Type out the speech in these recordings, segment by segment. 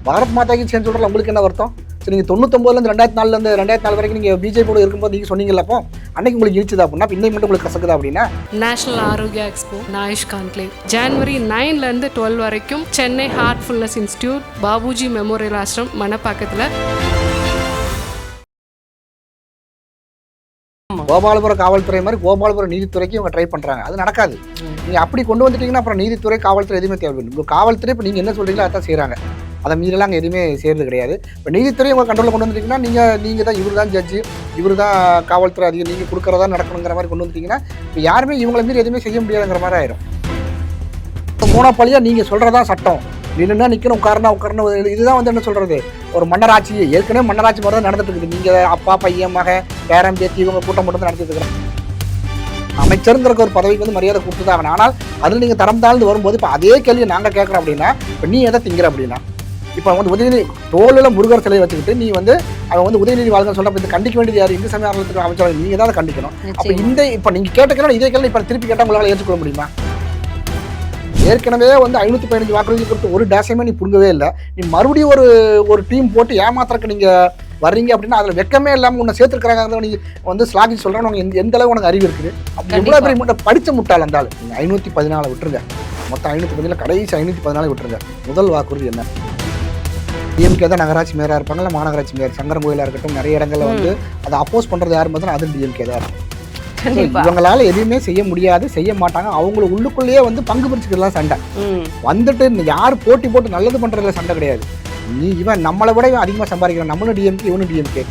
பாரத் மாதாக்கு சேர்ந்து சொல்கிறல உங்களுக்கு என்ன வருத்தம்? சரி, நீங்கள் 99லேருந்து 2004 2004 வரைக்கும் நீங்கள் பிஜேபியோட இருக்கும்போது நீங்கள் சொன்னீங்கல்ல, அப்போ அன்னைக்கு உங்களுக்கு இழிச்சுதா அப்படின்னா இன்னைக்கு மட்டும் உங்களுக்கு கசக்குதா அப்படின்னா? நேஷனல் ஆரோக்கியா எக்ஸ்போ நாயுஷ் கான்க்ளேவ் ஜனவரி 9லேருந்து 12 வரைக்கும் Chennai heartfulness institute Babuji memorial ashram மணப்பாக்கத்தில். கோபாலபுரம் காவல்துறை மாதிரி கோபாலபுரம் நீதித்துறைக்கு இவங்க ட்ரை பண்ணுறாங்க. அது நடக்காது. நீங்கள் அப்படி கொண்டு வந்துட்டீங்கன்னா அப்புறம் நீதித்துறை காவல்துறை எதுவுமே தேவை. உங்கள் காவல்துறை இப்போ நீங்கள் என்ன சொல்கிறீங்களோ அதான் செய்கிறாங்க. அதை மீறலாம் அங்கே எதுவுமே செய்கிறது கிடையாது. இப்போ நீதித்துறை உங்கள் கண்ட்ரோலில் கொண்டு வந்துட்டீங்கன்னா நீங்கள் தான் இவர் தான் ஜட்ஜு, இவர் தான் காவல்துறை அதிகம், நீங்கள் கொடுக்குறதா நடக்கணுங்கிற மாதிரி கொண்டு வந்துட்டீங்கன்னா இப்போ யாருமே இவங்களை மீறி எதுவுமே செய்ய முடியாதுங்கிற மாதிரி ஆயிரும். மூணாப்பாளியாக நீங்கள் சொல்கிறதா சட்டம், நின்றுனா நிற்கணும், உட்காரணும். இதுதான் வந்து என்ன சொல்கிறது, ஒரு மன்னராட்சி. ஏற்கனவே மன்னராட்சி மாதிரி தான் நடந்துட்டு இருக்குது. நீங்கள் அப்பா பையன் மகன் பேரம் பேத்தி இவங்க கூட்டம் மட்டும் தான் நடத்திட்டு இருக்கிறாங்க. அமைச்சருங்கிற ஒரு பதவிக்கு வந்து மரியாதை கொடுத்து தான். ஆனால் அதில் நீங்கள் தரம் தாழ்ந்து வரும்போது இப்போ அதே கேள்வி நாங்கள் கேட்குறோம் அப்படின்னா இப்போ நீ எதை திங்கிற அப்படின்னா, இப்போ வந்து உதயநிதி தோளில் முருகர் சிலையை வச்சுக்கிட்டு நீ வந்து அவன் வந்து உதயநிதி வாழ்க்கை சொல்கிறப்ப இது கண்டிக்க வேண்டியது யார்? இந்து சமய அறநிலையத்துறை அமைச்சர் நீங்கள் தான் கண்டிக்கணும். அப்போ இப்போ நீங்கள் கேட்டுக்கலாம், இதே கேள்வி இப்போ திருப்பி கேட்டால் உங்களால் ஏற்றுக்கொள்ள முடியுமா? ஏற்கனவே வந்து 515 வாக்குறுதிகள் கொடுத்து ஒரு டேசையுமே நீ புடுங்கவே இல்லை. நீ மறுபடியும் ஒரு டீம் போட்டு ஏமாத்திரக்கு நீங்கள் வர்றீங்க அப்படின்னா அதில் வெக்கமே இல்லாமல் உன்னை சேர்த்துருக்கிறாங்க. நீ வந்து ஸ்லாகி சொல்கிறேன், உனக்கு எந்த அளவு உனக்கு அறிவு இருக்குது? அப்படி எவ்வளோ பெரிய முட்டை படித்த முட்டாள் இருந்தாலும் நீங்கள் 514 விட்டுருங்க. மொத்தம் 515 கடைசி 514 விட்டுருங்க. முதல் வாக்குறுதி என்ன? டிஎம்கே தான் நகராட்சி மேயராக இருப்பாங்கல்ல, மாநகராட்சி மேயர் சங்கரன் கோயிலாக இருக்கட்டும், நிறைய இடங்களில் வந்து அதை அப்போஸ் பண்ணுறது யார் மாதிரி அது டிஎம்கே தான் இருக்கும். இவங்களால எதுவுமே செய்ய முடியாது, செய்ய மாட்டாங்க. அவங்களுக்கு உள்ளுக்குள்ளேயே வந்து பங்கு பிரிச்சுக்கலாம் சண்டை வந்துட்டு யார் போட்டி போட்டு நல்லது பண்றதுல சண்டை கிடையாது. நீ இவன் நம்மளை விட இவன் அதிகமாக சம்பாதிக்கிறான், நம்மளும் டிஎம்கே இவனும் டிஎம்கே.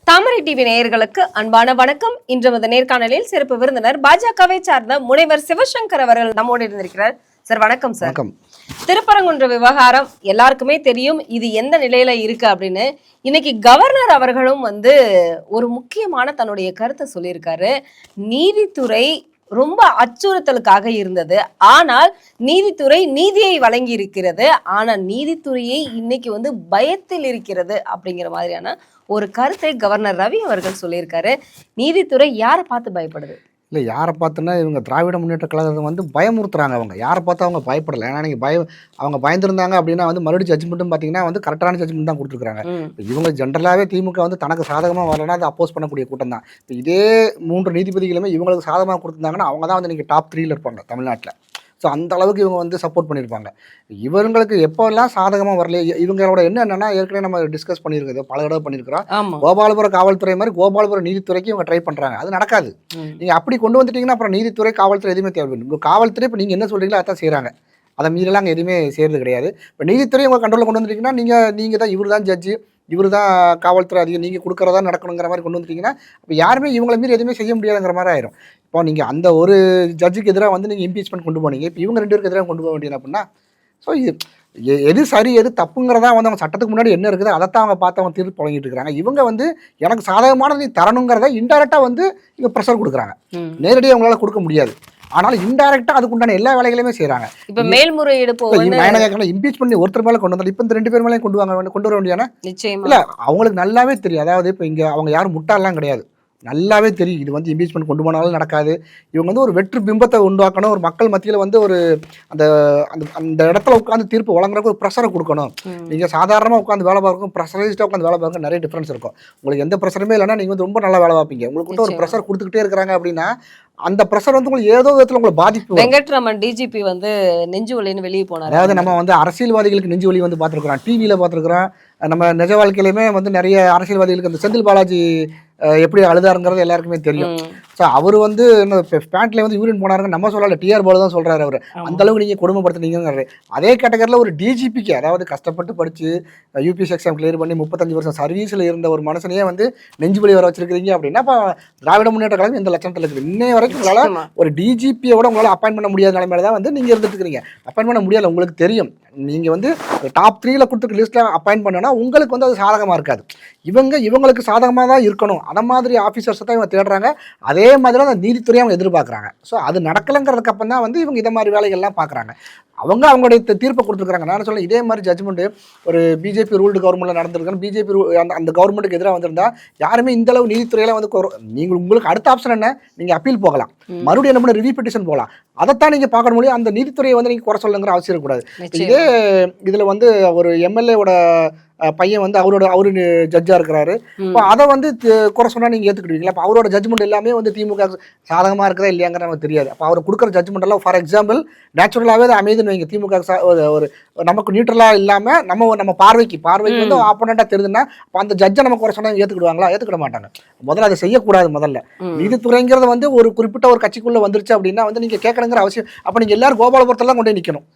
தாமரை டிவி நேயர்களுக்கு அன்பான வணக்கம். இன்று நேர்காணலில் சிறப்பு விருந்தினர் பாஜகவை சார்ந்த முனைவர் சிவசங்கர் அவர்கள் நம்மோடு இருந்திருக்கிறார். சார் வணக்கம். சார், திருப்பரங்குன்ற விவகாரம் எல்லாருக்குமே தெரியும், இது எந்த நிலையில இருக்கு அப்படின்னு. இன்னைக்கு கவர்னர் அவர்களும் வந்து ஒரு முக்கியமான தன்னுடைய கருத்தை சொல்லியிருக்காரு. நீதித்துறை ரொம்ப அச்சுறுத்தலுக்காக இருந்தது, ஆனால் நீதித்துறை நீதியை வழங்கி இருக்கிறது, ஆனா நீதித்துறையை இன்னைக்கு வந்து பயத்தில் இருக்கிறது அப்படிங்கிற மாதிரியான ஒரு கருத்தை கவர்னர் ரவி அவர்கள் சொல்லியிருக்காரு. நீதித்துறை யாரை பார்த்து பயப்படுது? இல்லை, யாரை பார்த்துன்னா இவங்க திராவிட முன்னேற்ற கழகம் வந்து பயமுறுத்துறாங்க. அவங்க யாரை பார்த்து அவங்க பயப்படலை. ஏன்னா நீங்கள் அவங்க பயந்துருந்தாங்க அப்படின்னா வந்து மறுபடியும் ஜட்ஜ்மெண்ட்டும் பார்த்தீங்கன்னா வந்து கரெக்டான ஜட்ஜ்மெண்ட் தான் கொடுத்துருக்காங்க. இவங்க ஜென்ரலாகவே திமுக வந்து தனக்கு சாதகமாக வரலன்னா அதை அப்போஸ் பண்ணக்கூடிய கூட்டம் தான். இப்போ இதே 3 நீதிபதிகளுமே இவங்களுக்கு சாதகமாக கொடுத்துருந்தாங்கன்னா அவங்க தான் வந்து நீங்கள் டாப் 3ல இருப்பாங்க தமிழ்நாட்டில். ஸோ அந்த அளவுக்கு இவங்க வந்து சப்போர்ட் பண்ணியிருப்பாங்க. இவங்களுக்கு எப்போல்லாம் சாதகமாக வரல, இவங்களோட என்னென்னா ஏற்கனவே நம்ம டிஸ்கஸ் பண்ணியிருக்கிறது பல தடவை பண்ணியிருக்கிறோம். கோபாலபுரம் காவல்துறை மாதிரி கோபாலபுரம் நீதித்துறைக்கு இவங்க ட்ரை பண்ணுறாங்க. அது நடக்காது. நீங்கள் அப்படி கொண்டு வந்துட்டீங்கன்னா அப்புறம் நீதித்துறை காவல்துறை எதுவுமே தேவை. உங்கள் காவல்துறை இப்போ நீங்கள் என்ன சொல்கிறீங்களோ அதான் செய்கிறாங்க. அதை மீறலாம் அங்கே எதுவுமே செய்கிறது கிடையாது. இப்போ நீதித்துறை உங்கள் கண்ட்ரோலில் கொண்டு வந்துட்டீங்கன்னா நீங்கள் தான் இவர் தான் ஜட்ஜு, இவர் தான் காவல்துறை அதிகம், நீங்கள் கொடுக்குறதா நடக்கணுங்கிற மாதிரி கொண்டு வந்துட்டீங்கன்னா அப்போ யாருமே இவங்களை மீறி எதுவுமே செய்ய முடியாதுங்கிற மாதிரி ஆயிரும். இப்போ நீங்கள் அந்த ஒரு ஜட்ஜுக்கு எதிராக வந்து நீங்கள் இம்பீச்மெண்ட் கொண்டு போனீங்க, இப்போ இவங்க 2 பேருக்கு எதிராக கொண்டு போக வேண்டியது அப்படின்னா ஸோ இது எது சரி எது தப்புங்கிறதா வந்து அவங்க சட்டத்துக்கு முன்னாடி என்ன இருக்குது அதைத்தான் அவங்க பார்த்து அவங்க தீர்ப்பு வழங்கிட்டு இருக்கிறாங்க. இவங்க வந்து எனக்கு சாதகமானது நீ தரணுங்கிறத இன்டெரக்டாக வந்து இங்கே ப்ரெஷர் கொடுக்குறாங்க. நேரடியாக அவங்களால கொடுக்க முடியாது, ஆனாலும் இன்டெரக்டா அதுக்குண்டான எல்லா வேலைகளையுமே செய்யறாங்க. இப்ப மேல்முறையீடு இம்பீச் பண்ணி ஒருத்தர் மேல கொண்டு வந்தாலும் இப்ப இந்த 2 பேர் மேலே கொண்டு வர வேண்டியான நிச்சயமா இல்ல, அவங்களுக்கு நல்லாவே தெரியும். அதாவது இப்ப இங்க அவங்க யாரும் முட்டாள்லாம் கிடையாது, நல்லாவே தெரியும் இது வந்து இம்பீச்மெண்ட் கொண்டு போனாலும் நடக்காது. இவங்க வந்து ஒரு வெற்று பிம்பத்தை உண்டாக்கணும், ஒரு மக்கள் மத்தியில் வந்து ஒரு அந்த அந்த இடத்துல உட்காந்து தீர்ப்பு வழங்குறதுக்கு ஒரு ப்ரெஷரை கொடுக்கணும். நீங்கள் சாதாரணமாக உட்காந்து வேலை பார்க்கும், ப்ரெஷரைஸ்டாக உட்காந்து வேலை பார்க்க நிறைய டிஃப்ரென்ஸ் இருக்கும். உங்களுக்கு எந்த ப்ரெஷருமே இல்லைன்னா நீங்கள் வந்து ரொம்ப நல்லா வேலை பார்ப்பீங்க. உங்களுக்கு ஒரு ப்ரெஷர் கொடுத்துக்கிட்டே இருக்கிறாங்க அப்படின்னா அந்த ப்ரெஷர் வந்து உங்களுக்கு ஏதோ விதத்தில் உங்களுக்கு பாதிப்பு. வெங்கட்ராமன் டிஜிபி வந்து நெஞ்சு வலின்னு வெளியே போனார். அதாவது நம்ம வந்து அரசியல்வாதிகளுக்கு நெஞ்சு வலி வந்து பார்த்துருக்குறோம், டிவியில் பார்த்துருக்குறோம். நம்ம நிஜ வாழ்க்கையிலுமே வந்து நிறைய அரசியல்வாதிகளுக்கு அந்த செந்தில் பாலாஜி எப்படி அழுதாருங்கிறது எல்லாருக்குமே தெரியும். ஸோ அவர் வந்து பேண்ட்ல வந்து யூரின் போனாருங்க நம்ம சொல்லலை, டிஆர் பாலு தான் சொல்கிறாரு. அவர் அந்த அளவுக்கு நீங்கள் கொடுமைப்படுத்துனீங்கிறாரு. அதே கேட்டகரியில் ஒரு டிஜிபிக்கு, அதாவது கஷ்டப்பட்டு படித்து யூபிஎஸ் எக்ஸாம் கிளியர் பண்ணி 35 வருஷம் சர்வீஸில் இருந்த ஒரு மனுஷனையே வந்து நெஞ்சு வலி வர வச்சிருக்கிறீங்க அப்படின்னா இப்போ திராவிட முன்னேற்ற கழகம் இந்த லட்சத்தில் இருக்குது. இன்னைய வரைக்கும் உங்களால் ஒரு டிஜிபியோட உங்களால் அப்பாயின் பண்ண முடியாத நிலைமையில தான் வந்து நீங்கள் இருந்துட்டு இருக்கிறீங்க. அப்பாயின் பண்ண முடியலை, உங்களுக்கு தெரியும். நீங்கள் வந்து டாப் 3ல கொடுத்துருக்க லிஸ்ட்டில் அப்பாயின் பண்ணோன்னா உங்களுக்கு வந்து அது சாதகமாக இருக்காது. இவங்களுக்கு சாதகமாக தான் இருக்கணும். அந்த மாதிரி ஆஃபீஸர்ஸை தான் இவங்க தேடுறாங்க. அதே மாதிரி அந்த நீதித்துறையை அவங்க எதிர்பார்க்குறாங்க. ஸோ அது நடக்கலைங்கிறதுக்கு அப்புறம் தான் வந்து இவங்க இதை மாதிரி வேலைகள்லாம் பார்க்குறாங்க. அவங்க அவங்களுடைய தீர்ப்பை கொடுத்துருக்காங்க. நான் சொல்ல இதே மாதிரி ஜட்ஜ்மெண்ட் ஒரு பிஜேபி ரூல்டு கவர்மெண்ட்ல நடந்திருக்காங்க. பிஜேபி அந்த கவர்மெண்ட்டுக்கு எதிராக வந்திருந்தா யாருமே இந்த அளவு நீதித்துறையில வந்து நீங்கள் உங்களுக்கு அடுத்த ஆப்ஷன் என்ன, நீங்க அப்பீல் போகலாம், மறுபடியும் என்ன பண்ண ரிவ்யூ பெட்டிஷன் போகலாம். அதைத்தான் நீங்க பார்க்க முடியும். அந்த நீதித்துறையை வந்து நீங்க குறை சொல்லுங்கிற அவசியம் இருக்கக்கூடாது. இதே இதுல வந்து ஒரு எம்எல்ஏவோட பையன் வந்து அவரு ஜட்ஜா இருக்கிறாரு. இப்போ அதை வந்து குறை சொன்னா நீங்க ஏத்துக்கிடுவீங்களா? அப்போ அவரோட ஜட்ஜ்மெண்ட் எல்லாமே வந்து திமுக சாதகமா இருக்குதா இல்லையாங்கிற நமக்கு தெரியாது. அப்போ அவர் கொடுக்குற ஜட்ஜ்மெண்ட் எல்லாம் ஃபார் எக்ஸாம்பிள் நேச்சுரலாவே அது அமைதுன்னு வைங்க, திமுக ஒரு நமக்கு நியூட்ரலா இல்லாம நம்ம பார்வைக்கு வந்து ஆப்போனண்டா தெரியுதுன்னா அப்போ அந்த ஜட்ஜை நம்ம குறை சொன்னா ஏத்துக்கிடுவாங்களா? ஏத்துக்கிட மாட்டாங்க. முதல்ல அதை செய்யக்கூடாது. முதல்ல நீதித்துறைங்கிறது வந்து ஒரு குறிப்பிட்ட ஒரு கட்சிக்குள்ள வந்துருச்சு அப்படின்னா வந்து நீங்க கேட்கணுங்கிற அவசியம். அப்ப நீங்க எல்லாரும் கோபாலபுரத்தெல்லாம் கொண்டு நிக்கணும்.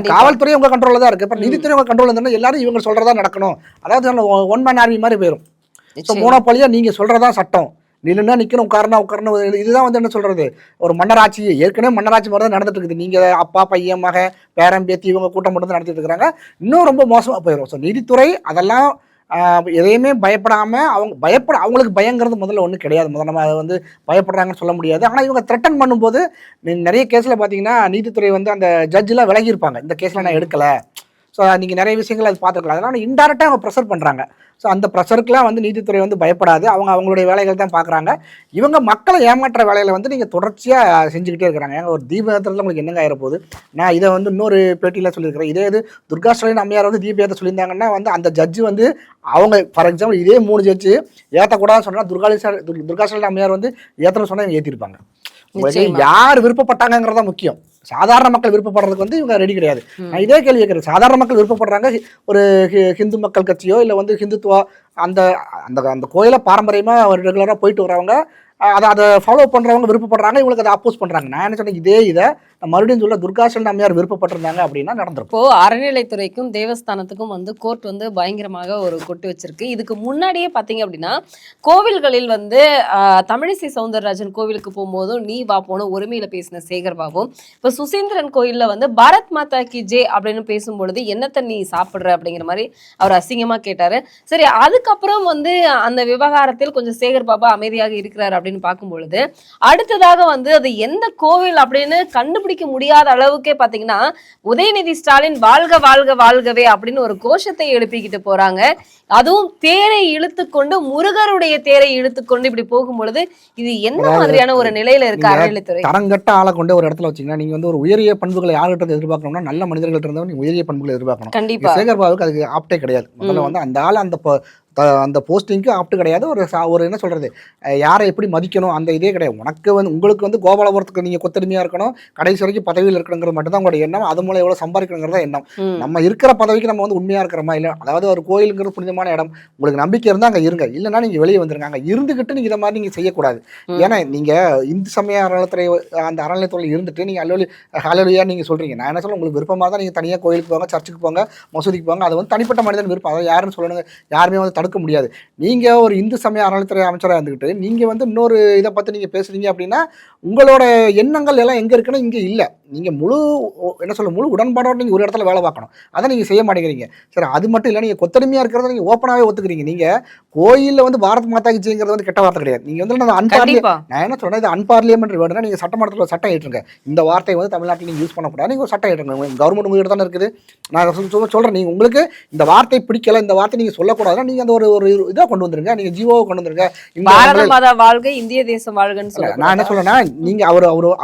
காவல்துறை உங்க கண்ட்ரோல்ல தான் இருக்கு. இப்ப நீதித்துறை உங்க கண்ட்ரோல் இருந்தா எல்லாரும் இவங்க சொல்றதா நடக்கணும். அதாவது ஒன் மேன் ஆர்மி மாதிரி போயிடும். மோனோபாலியா நீங்க சொல்றதா சட்டம், நில்லுன்னா நிக்கணும், உட்காரணும். இதுதான் வந்து என்ன சொல்றது, ஒரு மன்னராட்சி. ஏற்கனவே மன்னராட்சி மாதிரி தான் நடந்துட்டு இருக்குது. நீங்க அப்பா பையன் மகன் பேரன் பேத்தி இவங்க கூட்டம் மட்டும் தான் நடத்திட்டு இருக்கிறாங்க. இன்னும் ரொம்ப மோசமா போயிடும். ஸோ நீதித்துறை அதெல்லாம் எதையுமே பயப்படாம அவங்களுக்கு பயங்கிறது முதல்ல ஒன்றும் கிடையாது. முதல்ல நம்ம அதை வந்து பயப்படுறாங்கன்னு சொல்ல முடியாது. ஆனால் இவங்க த்ரெட்டன் பண்ணும்போது நிறைய கேஸில் பார்த்தீங்கன்னா நீதித்துறை வந்து அந்த ஜட்ஜெலாம் விலகியிருப்பாங்க, இந்த கேஸில் நான் எடுக்கலை. ஸோ நீங்கள் நிறைய விஷயங்கள் அது பார்த்துக்கலாம். அதனால் இன்டெரக்டாக அவங்க ப்ரெஷர் பண்ணுறாங்க. ஸோ அந்த ப்ரெஷருக்குலாம் வந்து நீதித்துறை வந்து பயப்படாது. அவங்களுடைய வேலைகள் தான் பார்க்குறாங்க. இவங்க மக்களை ஏமாற்ற வேலைகளை வந்து நீங்கள் தொடர்ச்சியாக செஞ்சுக்கிட்டே இருக்கிறாங்க. ஒரு தீபயாத்திரத்தில் உங்களுக்கு என்னங்க ஆயிரப்போகுது? நான் இதை வந்து இன்னொரு பேட்டியில் சொல்லியிருக்கிறேன். இதே துர்கா ஸ்டாலின் அம்மையார் வந்து தீபயாத்திரை சொல்லியிருந்தாங்கன்னா வந்து அந்த ஜட்ஜு வந்து அவங்க ஃபார் எக்ஸாம்பிள் இதே 3 ஜட்ஜு ஏற்றக்கூடாதுன்னு சொன்னால் துர்கா ஸ்டாலின் அம்மையார் வந்து ஏற்றணும் சொன்னால் இவங்க ஏற்றிருப்பாங்க. உங்களுக்கு யார் விருப்பப்பட்டாங்கிறதா முக்கியம். சாதாரண மக்கள் விருப்பப்படுறதுக்கு வந்து இவங்க ரெடி கிடையாது. நான் இதே கேள்வி கேட்குறேன். சாதாரண மக்கள் விருப்பப்படுறாங்க, ஒரு ஹிந்து மக்கள் கட்சியோ இல்லை வந்து ஹிந்துத்துவா அந்த அந்த கோயிலை பாரம்பரியமாக ரெகுலராக போயிட்டு வரவங்க அதை ஃபாலோ பண்ணுறவங்க விருப்பப்படுறாங்க, இவங்களுக்கு அதை அப்போஸ் பண்ணுறாங்க. நான் என்ன சொன்னேன், இதை மறுபடியும் சொல்ல துர்கா ஸ்டாலின் அம்மையார் விருப்பப்பட்டிருந்தாங்க அப்படின்னா நடந்திருக்கும். இப்போ அறநிலைத்துறைக்கும் தேவஸ்தானத்துக்கும் வந்து கோர்ட் வந்து பயங்கரமாக ஒரு கொட்டு வச்சிருக்கு. இதுக்கு முன்னாடியே பார்த்தீங்க அப்படின்னா கோவில்களில் வந்து தமிழிசை சவுந்தரராஜன் கோவிலுக்கு போகும்போதும் நீ வா போன உரிமையில பேசின சேகர் பாபு, இப்போ சுசீந்திரன் கோயிலில் வந்து பாரத் மாதா கி ஜே அப்படின்னு பேசும்பொழுது என்னத்தை நீ சாப்பிட்ற அப்படிங்கிற மாதிரி அவர் அசிங்கமாக கேட்டாரு. சரி, அதுக்கப்புறம் வந்து அந்த விவகாரத்தில் கொஞ்சம் சேகர் பாபா அமைதியாக இருக்கிறார் அப்படின்னு பார்க்கும் பொழுது அடுத்ததாக வந்து அது எந்த கோவில் அப்படின்னு கண்டுபிடிக்க முடியாத அளவுக்கே பாத்தீங்கன்னா உதயநிதி ஸ்டாலின் வாழ்க வாழ்க வாழ்கவே அப்படின்னு ஒரு கோஷத்தை எழுப்பிக்கிட்டு போறாங்க. அதுவும் தேரை இழுத்துக்கொண்டு முருகருடைய தேரை இழுத்துக்கொண்டு இப்படி போகும் பொழுது இது என்ன மாதிரியான ஒரு நிலையில இருக்கு அறநிலைத்துறை? தரங்கட்ட ஆளை கொண்டு ஒரு இடத்துல வச்சீங்கன்னா நீங்க வந்து ஒரு உயரிய பண்புகளை யார்கிட்ட எதிர்பார்க்கணும்னா நல்ல மனிதர்கள் இருந்தவங்க நீங்க உயரிய பண்புகளை எதிர்பார்க்கணும். கண்டிப்பா சேகர் பாபுக்கு அதுக்கு ஆப்டே கிடையாது. முதல்ல வந்து அந்த ஆள் அந்த போஸ்டிங்க்கு ஆப்ட்டு கிடையாது. ஒரு என்ன சொல்றது, யாரை எப்படி மதிக்கணும் அந்த இதே கிடையாது. உனக்கு வந்து உங்களுக்கு வந்து கோபாலபுரத்துக்கு நீங்க கொத்தடிமையா இருக்கணும், கடைசி வரைக்கும் பதவியில் இருக்கணுங்கிறது மட்டும்தான் உங்களுடைய எண்ணம். அது மூலம் எவ்வளவு சம்பாதிக்கணுங்கிறதா எண்ணம். நம்ம இருக்கிற பதவிக்கு நம்ம வந்து உண்மையா இருக்கிறோமா இல்லை, அதாவது ஒரு கோயிலுங்கிற புனிதமான இடம், உங்களுக்கு நம்பிக்கை இருந்தால் அங்கே இருங்க, இல்லைன்னா நீங்க வெளியே வந்துருங்க. அங்கே இருந்துகிட்டு நீங்க இதை மாதிரி நீங்க செய்யக்கூடாது. ஏன்னா நீங்க இந்து சமய அறநிலைத்துறை அந்த அறநிலையத்துறையில் இருந்துட்டு நீங்க ஹalleluya நீங்க சொல்றீங்க. நான் என்ன சொல்ல, உங்களுக்கு விருப்பமாக தான் நீங்க தனியாக கோயிலுக்கு போங்க, சர்ச்சுக்கு போங்க, மசூதிக்கு போங்க. அது வந்து தனிப்பட்ட மனிதன் விருப்பம். அதை யாருன்னு சொல்லணுங்க, யாருமே வந்து தடுக்க முடியாது. நீங்க ஒரு இந்து சமய அறநிலைத்துறை அமைச்சராக இருந்துக்கிட்டு நீங்க வந்து இன்னொரு இதை பத்தி நீங்க பேசுறீங்க அப்படின்னா உங்களோட எண்ணங்கள் எல்லாம் எங்க இருக்குன்னா இங்க இல்ல. நீங்க முழு உடன்பாடோட நீங்க ஒரு இடத்துல வேலை பார்க்கணும். அதை நீங்க செய்ய மாட்டேங்கிறீங்க. சரி, அது மட்டும் இல்லை, நீங்க கொத்தடிமையா இருக்கிறத நீங்க ஓப்பனாவே ஒத்துக்கிறீங்க. நீங்க கோயில்ல வந்து பாரத் மாதா கி ஜெய்ங்கிறது வந்து கெட்ட வார்த்தை கிடையாது. நீங்க வந்து நான் என்ன சொல்றேன், இது அன்பார்லியமெண்ட்ரி வேர்டுனா நீங்க சட்டமன்றத்தில் சட்டம் ஏற்றுங்க. இந்த வார்த்தையை வந்து தமிழ்நாட்டில் நீங்க யூஸ் பண்ணக்கூடாது. நீங்க ஒரு சட்டம் ஏற்றுங்க. கவர்மெண்ட் உங்ககிட்ட தானே இருக்குது. நான் சொல்றேன், நீங்க உங்களுக்கு இந்த வார்த்தை பிடிக்கல, இந்த வார்த்தை நீங்க சொல்லக்கூடாதுன்னா நீங்க அந்த ஒரு இதை கொண்டு வந்துருங்க. நீங்க ஜீவோவை கொண்டு வந்துருங்க. பாரத மாதா வாழ்க, இந்திய தேசம் வாழ்கன்னு சொல்லுங்க. நான் என்ன சொல்றேன்னா, நீங்க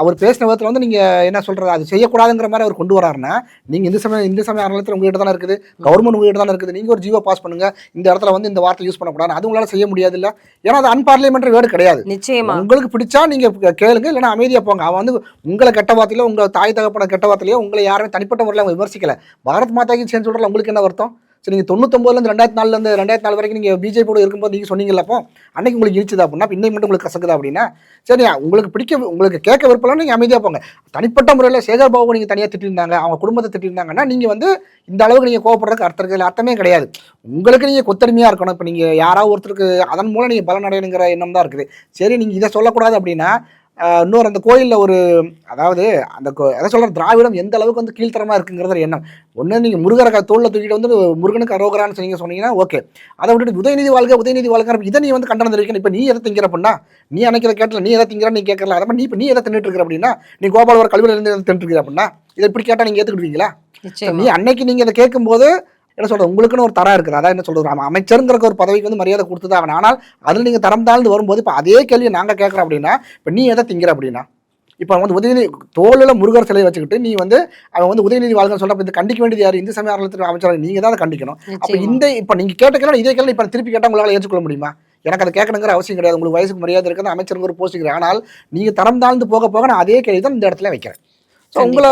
அவர் பேசின விதத்துல வந்து நீங்க என்ன சொல்றது, அது செய்யக்கூடாதுங்கிற மாதிரி அவர் கொண்டு வராருன்னா நீங்க இந்து சமய அறநிலையத்துல உங்ககிட்ட தானே இருக்குது, கவர்மெண்ட் உங்ககிட்ட தானே இருக்குது. நீங்க ஒரு ஜீவோ பாஸ் பண்ணுங்க, இந்த இடத்துல வந்து இந்த வார்த்தை யூஸ் பண்ணக்கூடாது. அது உங்களால செய்ய முடியாது இல்ல, ஏன்னா அது அன்பார்லிமெண்டரி வேர்டு கிடையாது. நிச்சயமா உங்களுக்கு பிடிச்சா நீங்க கேளுங்க, இல்லைன்னா அமைதியா போங்க. அவன் வந்து உங்களை கெட்ட வார்த்தையில, உங்க தாய் தகப்பன கெட்ட வார்த்தையிலயோ உங்களை யாருமே தனிப்பட்ட முறையில் அவங்க விமர்சிக்கல. பாரத் மாதாக்கு சேர்ந்து சொல்றதுல உங்களுக்கு என்ன வருத்தம்? சரி, நீங்கள் 99 2004 வரைக்கும் நீங்கள் பிஜேபியோட இருக்கும்போது நீங்கள் சொன்னீங்கல்ல, அப்போ அன்னைக்கு உங்களுக்கு இடிச்சுதா அப்படின்னா இன்னைக்கு மட்டும் உங்களுக்கு கசக்குதா அப்படின்னா சரி, உங்களுக்கு கேட்க விருப்பம் நீங்கள் அமைதியாக போங்க. தனிப்பட்ட முறையில் சேகர் பாபு நீங்கள் தனியாக திட்டிருந்தாங்க, அவங்க குடும்பத்தை திட்டிருந்தாங்கன்னா நீங்கள் வந்து இந்த அளவுக்கு நீங்கள் கோவப்படுறதுக்கு அர்த்தமே கிடையாது. உங்களுக்கு நீங்கள் கொத்தடிமையாக இருக்கணும். இப்போ நீங்கள் யாராவது ஒருத்தருக்கு அதன் மூலம் நீங்கள் பலன் அடையணுங்கிற எண்ணம் தான் இருக்குது. சரி, நீங்கள் இதை சொல்லக்கூடாது அப்படின்னா இன்னொரு அந்த கோயிலில் ஒரு அதாவது எதை சொல்கிற திராவிடம் எந்த அளவுக்கு வந்து கீழ்த்தரமாக இருக்குங்கிறத எண்ணம். ஒன்று நீங்கள் முருகரை தோளில் தூக்கிட்டு வந்து முருகனுக்கு அரோகரான்னு நீங்கள் சொன்னீங்கன்னா ஓகே, அதை விட்டுட்டு உதயநிதி வாழ்க்கை இதை நீ வந்து கண்டனம் தெரிவிக்கணும். இப்போ நீ எதை திங்கிற அப்படின்னா, நீ அன்னைக்கு கேட்டல, நீ எதை திங்கிறா நீ கேட்கல, அதை நீ எதை தின்னுட்டு இருக்கிற அப்படின்னா, நீ கோபாலவர் கல்வியிலேருந்து எதை தின்னுட்டு இருக்கிற அப்படின்னா இதை இப்படி கேட்டால் நீங்கள் ஏற்றுக்கிடுவீங்களா? நீ அன்னைக்கு நீங்க இதை கேட்கும்போது என்ன சொல்றது, உங்களுக்குன்னு ஒரு தரம் இருக்குது. அதான் என்ன சொல்றது, அமைச்சருங்கிற ஒரு பதவிக்கு வந்து மரியாதை கொடுத்துதான் ஆகணும். ஆனால் அதில் நீங்க தரம் தாழ்ந்து வரும்போது இப்போ அதே கேள்வியை நாங்கள் கேட்குறோம் அப்படின்னா, இப்போ நீ எதை திங்கிற அப்படின்னா, இப்போ வந்து உதயநிதி தோளில் முருகர் சிலையை வச்சுக்கிட்டு நீ வந்து அவன் வந்து உதயநிதி வாழ்க்கை சொல்ற, இது கண்டிக்க வேண்டியது யார்? இந்து சமய அறநிலையத்துறை அமைச்சர் நீங்க தான் அதை கண்டிக்கணும். அப்போ இப்போ நீங்க கேட்ட இதே கேள்வி இப்போ திருப்பி கேட்டால் உங்களால் ஏற்றுக்கொள்ள முடியுமா? எனக்கு அதை கேட்கணுங்கிற அவசியம் கிடையாது. உங்களுக்கு வயசுக்கு மரியாதை இருக்கிறது, அமைச்சருங்க ஒரு போஸ்டிங். ஆனால் நீங்க தரம் தாழ்ந்து போக போக நான் அதே கேள்வி தான் இந்த இடத்துல வைக்கிறேன். ஸோ உங்களை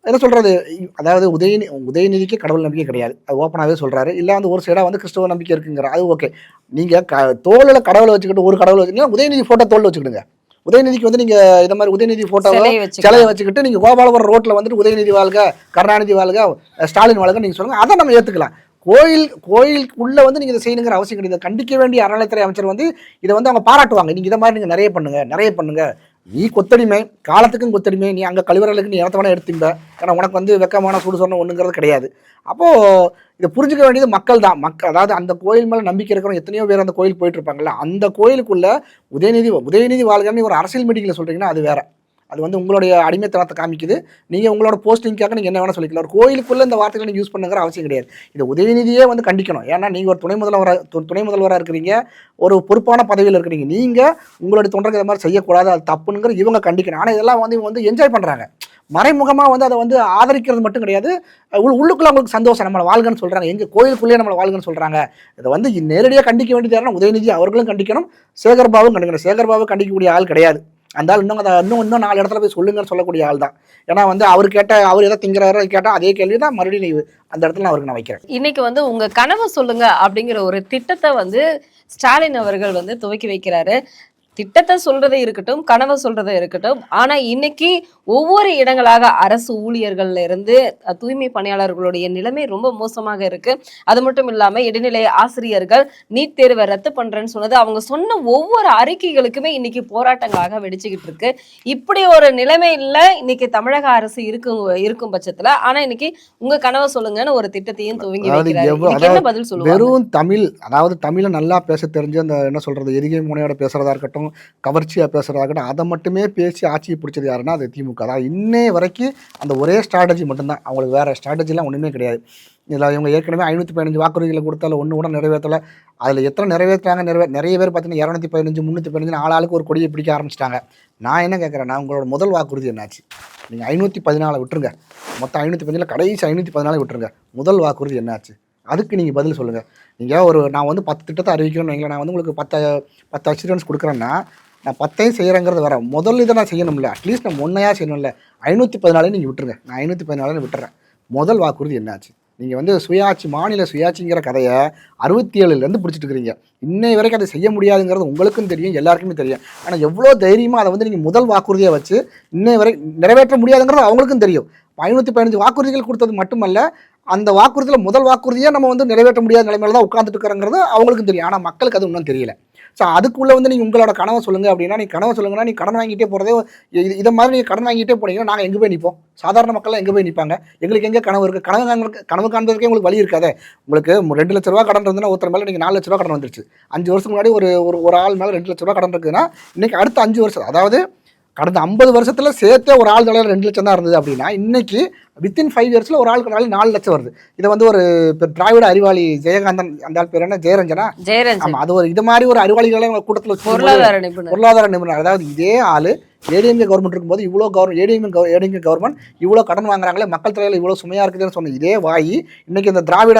என்ன சொல்றது, அதாவது உதயநிதிக்கு கடவுள் நம்பிக்கை கிடையாது, அது ஓப்பனாகவே சொல்றாரு. இல்லை வந்து ஒரு சைடாக வந்து கிறிஸ்தவ நம்பிக்கை இருக்குங்கிற, அது ஓகே. நீங்க தோளில் கடவுளை வச்சுக்கிட்டு ஒரு கடவுளை வச்சுக்கிட்டீங்கன்னா உதயநிதி போட்டோ தோல் வச்சுக்கிடுங்க. உதயநிதிக்கு வந்து நீங்க இந்த மாதிரி உதயநிதி போட்டோவை சிலையை வச்சுக்கிட்டு நீங்க கோபாலபுரம் ரோட்ல வந்துட்டு உதயநிதி வாழ்க, கருணாநிதி வாழ்க, ஸ்டாலின் வாழ்க நீங்க சொல்லுங்க, அதை நம்ம ஏத்துக்கலாம். கோயிலுக்குள்ள வந்து நீங்க இதை செய்யணுங்கிற அவசியம் கிடையாது. கண்டிக்க வேண்டிய அறநிலையத்துறை அமைச்சர் வந்து இதை வந்து அவங்க பாராட்டுவாங்க. நீங்க இதை மாதிரி நீங்க நிறைய பண்ணுங்க. நீ கொத்தடிமை, காலத்துக்கும் கொத்தடிமை. நீ அங்கே கழிவறைகளுக்கு நீ இடத்தவனா எடுத்துங்க. ஏன்னா உனக்கு வந்து வெக்கமான சூடு சொன்ன ஒன்றுங்கிறது கிடையாது. அப்போது இதை புரிஞ்சுக்க வேண்டியது மக்கள் தான். அதாவது அந்த கோயில் மேலே நம்பிக்கை இருக்கிறவங்க எத்தனையோ பேர் அந்த கோயில் போயிட்டு இருப்பாங்கல்ல, அந்த கோயிலுக்குள்ள உதயநிதி வாழ்கன்னு ஒரு அரசியல் மீட்டிங்கில் சொல்கிறீங்கன்னா அது வேற. அது வந்து உங்களுடைய அடிமைத்தனத்தை காமிக்குது. நீங்கள் உங்களோட போஸ்டிங்காக நீங்கள் என்ன வேணால் சொல்லிக்கலாம். ஒரு கோயிலுக்குள்ளே இந்த வார்த்தைகளை நீங்கள் யூஸ் பண்ணுங்கிற அவசியம் கிடையாது. இது உதயநிதியே வந்து கண்டிக்கணும். ஏன்னா நீங்கள் ஒரு துணை முதல்வராக இருக்கிறீங்க, ஒரு பொறுப்பான பதவியில் இருக்கிறீங்க. நீங்கள் உங்களுடைய தொண்டர்கள் இதை மாதிரி செய்யக்கூடாது, அது தப்புங்கிற இவங்க கண்டிக்கணும். ஆனால் இதெல்லாம் வந்து இவங்க வந்து என்ஜாய் பண்ணுறாங்க. மறைமுகமாக வந்து அதை வந்து ஆதரிக்கிறது மட்டும் கிடையாது, உள்ளுக்குள்ள அவங்களுக்கு சந்தோஷம், நம்மளை வாழ்கன்னு சொல்கிறாங்க, எங்கள் கோயிலுக்குள்ளேயே நம்மளை வாழ்கன்னு சொல்கிறாங்க. இதை வந்து நேரடியாக கண்டிக்க வேண்டியது யாருன்னா உதயநிதி அவர்களும் கண்டிக்கணும், சேகர்பாபும் கண்டிக்கணும். சேகர்பாபு கண்டிக்கக்கூடிய ஆள் கிடையாது. அந்த ஆள் இன்னும் 4 இடத்துல போய் சொல்லுங்கன்னு சொல்லக்கூடிய ஆள் தான். ஏன்னா வந்து அவர் எதை திங்கிறாரோ கேட்டால் அதே கேள்வி தான் மறுபடியும் அந்த இடத்துல அவருக்கு நான் வைக்கிறேன். இன்னைக்கு வந்து உங்க கனவு சொல்லுங்க அப்படிங்கிற ஒரு திட்டத்தை வந்து ஸ்டாலின் அவர்கள் வந்து துவக்கி வைக்கிறாரு. திட்டத்தை சொல்றதே இருக்கட்டும், கனவை சொல்றதே இருக்கட்டும், ஆனா இன்னைக்கு ஒவ்வொரு இடங்களாக அரசு ஊழியர்கள்ல இருந்து தூய்மை பணியாளர்களுடைய நிலைமை ரொம்ப மோசமாக இருக்கு. அது மட்டும் இல்லாம இடைநிலை ஆசிரியர்கள் நீட் தேர்வை ரத்து பண்றேன்னு சொன்னது, அவங்க சொன்ன ஒவ்வொரு அறிக்கைகளுக்குமே இன்னைக்கு போராட்டங்களாக வெடிச்சுக்கிட்டு இருக்கு. இப்படி ஒரு நிலைமையில இன்னைக்கு தமிழக அரசு இருக்கும் பட்சத்துல, ஆனா இன்னைக்கு உங்க கனவை சொல்லுங்கன்னு ஒரு திட்டத்தையும் துவங்கி வைக்கிறாரு. என்ன பதில் சொல்லுவாங்க? வெறும் தமிழ், அதாவது தமிழை நல்லா பேச தெரிஞ்சு அந்த என்ன சொல்றது எரிகை முனையோட பேசுறதா இருக்கட்டும், கவர்ச்சியாக பேசுறதாகட்டும், அதை மட்டுமே பேசி ஆட்சியை பிடிச்சது யாருன்னா அது திமுக தான். இன்னே வரைக்கும் அந்த ஒரே ஸ்ட்ராட்டஜி மட்டும்தான், அவங்களுக்கு வேறு ஸ்ட்ராட்டஜிலாம் ஒன்றுமே கிடையாது. இதில் இவங்க ஏற்கனவே 515 வாக்குறுதிகளை கொடுத்தால ஒன்று கூட நிறைவேற்றலை. அதில் எத்தனை நிறைவேற்றாங்க, நிறைய பேர் பார்த்தீங்கன்னா 215 315 ஆளாளுக்கு ஒரு கொடியை பிடிக்க ஆரம்பிச்சிட்டாங்க. நான் என்ன கேட்குறேன்னா, உங்களோட முதல் வாக்குறுதி என்னாச்சு? நீங்கள் 514 விட்டுருங்க, மொத்தம் 515 கடைசி 514 விட்டுருங்க. முதல் வாக்குறுதி என்னாச்சு? அதுக்கு நீங்கள் பதில் சொல்லுங்கள். நீங்கள் நான் வந்து 10 திட்டத்தை அறிவிக்கணும்னு வைங்களேன், நான் வந்து உங்களுக்கு 10 அஷூரன்ஸ் கொடுக்குறேன்னா நான் 10ஐயும் செய்கிறேங்கிறது வர முதல் இதை நான் செய்யணும்ல, அட்லீஸ்ட் நான் 1 செய்யணும்ல. 514 நீங்கள் விட்டுருங்க, நான் 514 விட்டுறேன். முதல் வாக்குறுதி என்னாச்சு? நீங்கள் வந்து சுயாட்சி, மாநில சுயாட்சிங்கிற கதையை 67லேருந்து பிடிச்சிட்டு இருக்கிறீங்க. இன்னை வரைக்கும் அதை செய்ய முடியாதுங்கிறது உங்களுக்கும் தெரியும், எல்லாருக்குமே தெரியும். ஆனால் எவ்வளோ தைரியமாக அதை வந்து நீங்கள் முதல் வாக்குறுதியை வச்சு இன்னை வரை நிறைவேற்ற முடியாதுங்கிறது அவங்களுக்கும் தெரியும். 515 வாக்குறுதிகள் கொடுத்தது மட்டுமல்ல, அந்த வாக்குறுதியில் முதல் வாக்குறுதியை நம்ம வந்து நிறைவேற்ற முடியாத நிலைமையில தான் உட்காந்துட்டு இருக்கிறங்கிறது அவங்களுக்கும் தெரியும். ஆனால் மக்களுக்கு அது இன்னும் தெரியல. ஸோ அதுக்குள்ளே வந்து நீங்கள் உங்களோட கனவை சொல்லுங்கள் அப்படின்னா, நீ கனவை சொல்லுங்கன்னா, நீ கடன் வாங்கிட்டே போகிறதே இதை மாதிரி நீங்கள் கடன் வாங்கிட்டே போனீங்கன்னா நாங்கள் எங்கே போய் நிற்போம்? சாதாரண மக்கள்லாம் எங்கே போய் நிற்பாங்க? எங்களுக்கு எங்கே கனவு இருக்குது? கனவு காண்பதற்கே உங்களுக்கு வழி இருக்காதே. உங்களுக்கு 2 லட்ச ரூபா கடன் இருந்ததுன்னா ஒருத்தர் மேலே நீங்கள் 4 லட்ச ரூபா கடன் வந்துருச்சு. 5 வருஷத்துக்கு முன்னாடி ஒரு ஆள் மேலே 2 லட்ச ரூபா கடன் இருக்குதுன்னா, இன்றைக்கி அடுத்த 5 வருஷம், அதாவது கடந்த 50 வருஷத்தில் சேர்த்தே ஒரு ஆள் தலையில் 2 லட்சம் தான் இருந்தது அப்படின்னா, இன்னைக்கு வித்தின் 5 இயர்ஸில் ஒரு ஆளுக்கு 4 லட்சம் வருது. இதை வந்து ஒரு திராவிட அறிவாளி ஜெயகாந்தன், அந்த ஆள் பேர் என்ன, ஜெயரஞ்சனா, ஆமாம், அது ஒரு இது மாதிரி ஒரு அறிவாளிகளை கூட்டத்தில் பொருளாதார நிபுணர். அதாவது இதே ஆள் ஏடிஎம்கே கவர்மெண்ட் இருக்கும்போது ஏடிஎம்கே கவர்மெண்ட் இவ்வளோ கடன் வாங்குறாங்களே, மக்கள் தலையில் இவ்வளோ சுமையாக இருக்குதுன்னு சொன்ன இதே வாயி இன்னைக்கு இந்த திராவிட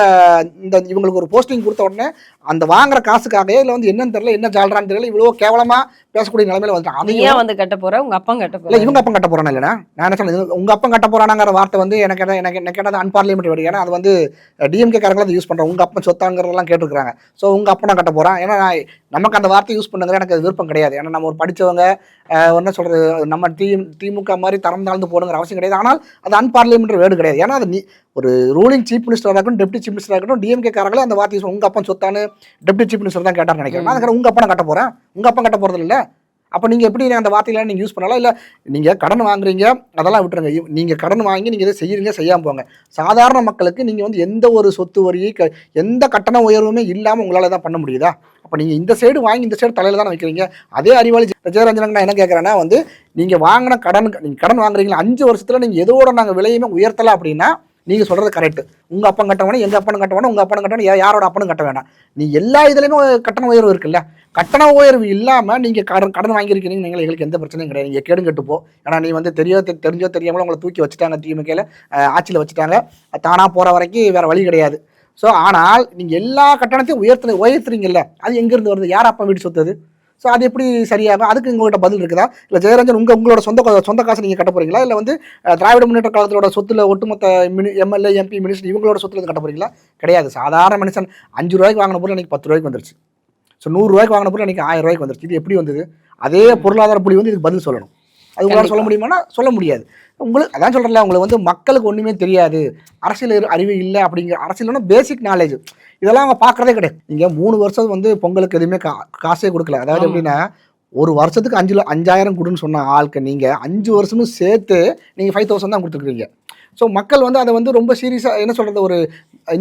இவங்களுக்கு ஒரு போஸ்டிங் கொடுத்த உடனே அந்த வாங்குற காசுக்காக இல்லை வந்து என்னன்னு தெரியல, என்ன ஜால்றான்னு தெரியல, இவ்வளோ கேவலமாக பேசக்கூடிய நிலைமையில வந்துட்டாங்க. அதையும் வந்து கட்ட போகிறேன், உங்கள் அப்பா கட்ட போகிறேன், இவங்க அப்பா கட்ட போகிறானா இல்லைனா, நான் என்ன சொன்னேன், உங்கள் அப்பா கட்ட போகிறானாங்கிற வார்த்தை வந்து எனக்கு கேட்டது அன்பார்லிமெண்ட்ரி வரும். ஏன்னா அது வந்து டிஎம்கே காரங்களை அதை யூஸ் பண்ணுறோம். உங்கள் அப்பா சொத்தாங்கிறதெல்லாம் கேட்டுருக்காங்க. ஸோ உங்கள் அப்பா நான் கட்ட போகிறான். ஏன்னா நமக்கு அந்த வார்த்தை யூஸ் பண்ணுங்கிற எனக்கு அது விருப்பம் கிடையாது. ஏன்னா நம்ம ஒரு படித்தவங்க என்ன சொல்கிறது, நம்ம திமுக மாதிரி தரம் தாழ்ந்து போகணுங்கிற அவசியம் கிடையாது. ஆனால் அது அன்பார்லிமெண்ட்ரி வேர்டு கிடையாது. ஏன்னா அது ஒரு ரூலிங் சீஃப் மினிஸ்டராக இருக்கட்டும், டெப்டி சீஃப் மினிஸ்டராக இருக்கட்டும், டிஎம்கே காரங்களே அந்த வார்த்தை யூஸ், உங்கள் அப்பா சொத்தானு டெப்டி சீஃப் மினிஸ்டர் தான் கேட்டான்னு நினைக்கிறேன். அதுக்காக உங்கள் அப்பா நான் கட்ட போகிறேன், உங்கள் அப்பா கட்ட போகிறது இல்லை. அப்போ நீங்கள் எப்படி அந்த வார்த்தையெல்லாம் நீங்கள் யூஸ் பண்ணலாம்? இல்லை நீங்கள் கடன் வாங்குறீங்க, அதெல்லாம் விட்டுருங்க. நீங்கள் கடன் வாங்கி நீங்கள் இதை செய்கிறீங்க, செய்யாமல் போங்க. சாதாரண மக்களுக்கு நீங்கள் வந்து எந்த ஒரு சொத்து வரி, எந்த கட்டண உயர்வுமே இல்லாமல் உங்களால் தான் பண்ண முடியுதா? அப்போ நீங்கள் இந்த சைடு வாங்கி இந்த சைடு தலையில் தானே வைக்கிறீங்க. அதே அறிவாளி ஜெயரஞ்சனுக்கு நான் என்ன கேட்குறேன்னா, வந்து நீங்கள் வாங்கின நீங்கள் கடன் வாங்குறீங்களா, 5 வருஷத்தில் நீங்கள் எதோட நாங்கள் விலையுமே உயர்த்தலாம் அப்படின்னா நீங்கள் சொல்கிறது கரெக்ட். உங்கள் அப்பன் கட்ட வேணும், எங்கள் அப்பனும் கட்ட வேணும், உங்கள் அப்பனும் கட்ட வேணும், யாரோட அப்பனும் கட்ட வேண்டாம். நீ எல்லா இதுலேயுமே கட்டண உயர்வு இருக்குல்ல. கட்டண உயர்வு இல்லாமல் நீங்கள் கடன் வாங்கியிருக்கீங்க, நீங்கள் எங்களுக்கு எந்த பிரச்சனையும் கிடையாது. நீங்கள் கேடு கட்டுப்போ. ஏன்னா நீ வந்து தெரிஞ்சோ தெரியாமலோ உங்களை தூக்கி வச்சுட்டாங்க, திமுகவில் ஆட்சியில் வச்சுட்டாங்க. தானாக போகிற வரைக்கும் வேறு வழி கிடையாது. ஸோ ஆனால் நீங்கள் எல்லா கட்டணத்தையும் உயர்த்துறீங்கல்ல, அது எங்கேருந்து வருது? யார் அப்பா வீடு சொத்துது? ஸோ அது எப்படி சரியாகும்? அதுக்கு உங்கள்கிட்ட பதில் இருக்குதா? இல்லை ஜெயரஞ்சன் உங்களோட சொந்த காசு நீங்கள் கட்ட போகிறீங்களா? இல்லை வந்து திராவிட முன்னேற்ற கழகத்தோட சொத்துல ஒட்டுமொத்த எம்எல்ஏ எம்பி மினிஸ்டர் இவங்களோட சொத்துல கட்ட போகிறீங்களா? கிடையாது. சாதாரண மனுஷன் 5 ரூபாய்க்கு வாங்கின பொருள் அன்றைக்கி 10 ரூபாய்க்கு வந்துருச்சு. ஸோ 100 ரூபாய்க்கு வாங்கின பொருள் அன்றைக்கி 1000 ரூபாய்க்கு வந்துருச்சு. இது எப்படி வந்தது? அதே பொருளாதார புள்ளி வந்து இதுக்கு பதில் சொல்லணும். அது உங்களால் சொல்ல முடியுமானா சொல்ல முடியாது. உங்களுக்கு அதான் சொல்கிறேன்ல, உங்களுக்கு வந்து மக்களுக்கு ஒன்றுமே தெரியாது, அரசியல் அறிவு இல்லை அப்படிங்கிற அரசியல்னா பேசிக் நாலேஜ் இதெல்லாம் அவங்க பார்க்குறதே கிடையாது. நீங்கள் 3 வருஷம் வந்து பொங்கலுக்கு எதுவுமே காசே கொடுக்கல. அதாவது எப்படின்னா ஒரு வருஷத்துக்கு 5000 கொடுன்னு சொன்ன ஆளுக்கு நீங்கள் 5 வருஷமும் சேர்த்து நீங்கள் 5000 தான் கொடுத்துருக்கீங்க. ஸோ மக்கள் வந்து அதை வந்து ரொம்ப சீரியஸாக என்ன சொல்கிறது, ஒரு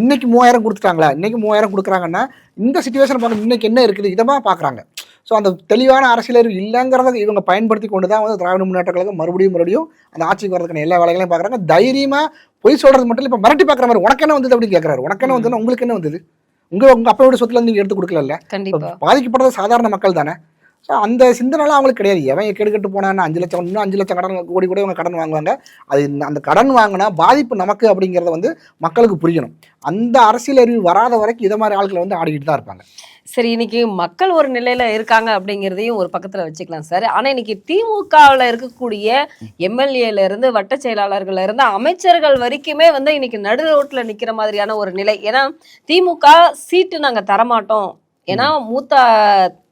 இன்னைக்கு 3000 கொடுத்துட்டாங்களா, இன்னைக்கு 3000 கொடுக்குறாங்கன்னா இந்த சிச்சுவேஷன் பார்க்க இன்னைக்கு என்ன இருக்குது இதை தான் பார்க்குறாங்க. ஸோ அந்த தெளிவான அரசியல் இல்லைங்கிறத இவங்க பயன்படுத்தி கொண்டு தான் வந்து திராவிட முன்னேற்ற கழகம் மறுபடியும் அந்த ஆட்சிக்கு வரதுக்கான எல்லா வேலைகளையும் பார்க்குறாங்க. தைரியமாக பொய் சொல்கிறது மட்டும் இல்லை, இப்போ மிரட்டி பார்க்குற மாதிரி உனக்கு என்ன வந்தது அப்படின்னு கேட்குறாரு. உனக்கு என்ன வந்ததுன்னா உங்களுக்கு என்ன வந்தது? உங்கள் அப்போட சொத்துல நீங்கள் எடுத்து கொடுக்கல. பாதிக்கப்படுறது சாதாரண மக்கள் தானே. ஸோ அந்த சிந்தனைலாம் அவங்களுக்கு கிடையாது. எவன் கெடுக்கட்டு போனான்னா 5 லட்சம் இன்னும் 5 லட்சம் கடன் கோடி கூட இவங்க கடன் வாங்குவாங்க. அது அந்த கடன் வாங்கினா பாதிப்பு நமக்கு அப்படிங்கிறத வந்து மக்களுக்கு புரியணும். அந்த அரசியல் அறிவு வராத வரைக்கும் இதை மாதிரி ஆட்களை வந்து ஆடிக்கிட்டு தான் இருப்பாங்க. சரி, இன்னைக்கு மக்கள் ஒரு நிலையில இருக்காங்க அப்படிங்கிறதையும் ஒரு பக்கத்துல வச்சுக்கலாம் சார். ஆனா இன்னைக்கு திமுகவில் இருக்கக்கூடிய எம்எல்ஏல இருந்து வட்ட செயலாளர்கள்ல இருந்து அமைச்சர்கள் வரைக்குமே வந்து இன்னைக்கு நடு ரோட்ல நிக்கிற மாதிரியான ஒரு நிலை. ஏன்னா திமுக சீட்டு நாங்க தரமாட்டோம், ஏன்னா மூத்த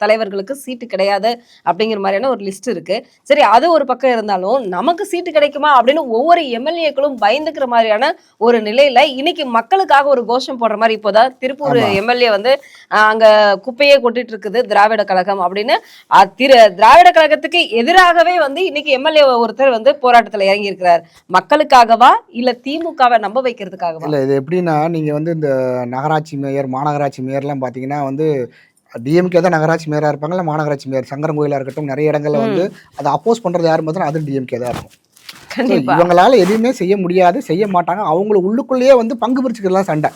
தலைவர்களுக்கு சீட்டு கிடையாது அப்படிங்கிற மாதிரியான ஒரு லிஸ்ட் இருக்கு. சரி, அது ஒரு பக்கம் இருந்தாலும் நமக்கு சீட்டு கிடைக்குமா அப்படின்னு ஒவ்வொரு எம்எல்ஏக்களும் பயந்துக்கிற மாதிரியான ஒரு நிலையில இன்னைக்கு மக்களுக்காக ஒரு கோஷம் போடுற மாதிரி இப்போதான் திருப்பூர் எம்எல்ஏ வந்து அங்க குப்பையே கொட்டிட்டு இருக்குது திராவிட கழகம் அப்படின்னு திராவிட கழகத்துக்கு எதிராகவே வந்து இன்னைக்கு எம்எல்ஏ ஒருத்தர் வந்து போராட்டத்துல இறங்கி இருக்கிறார். மக்களுக்காகவா இல்ல திமுகவை நம்ப வைக்கிறதுக்காகவா? இல்ல, இது எப்படின்னா நீங்க வந்து இந்த நகராட்சி மேயர் மாநகராட்சி மேயர்லாம் பாத்தீங்கன்னா வந்து டிஎம்கே தான் நகராட்சி மேயராக இருப்பாங்க, இல்லை மாநகராட்சி மேயர் சங்கரங்கோயிலாக இருக்கட்டும், நிறைய இடங்கள்ல வந்து அதை அப்போஸ் பண்ணுறது யாரும் பார்த்தா அது டிஎம்கே தான் இருக்கும். இவங்களால எதுவுமே செய்ய முடியாது, செய்ய மாட்டாங்க. அவங்களை உள்ளுக்குள்ளேயே வந்து பங்கு பிரிச்சுக்கலாம் சண்டை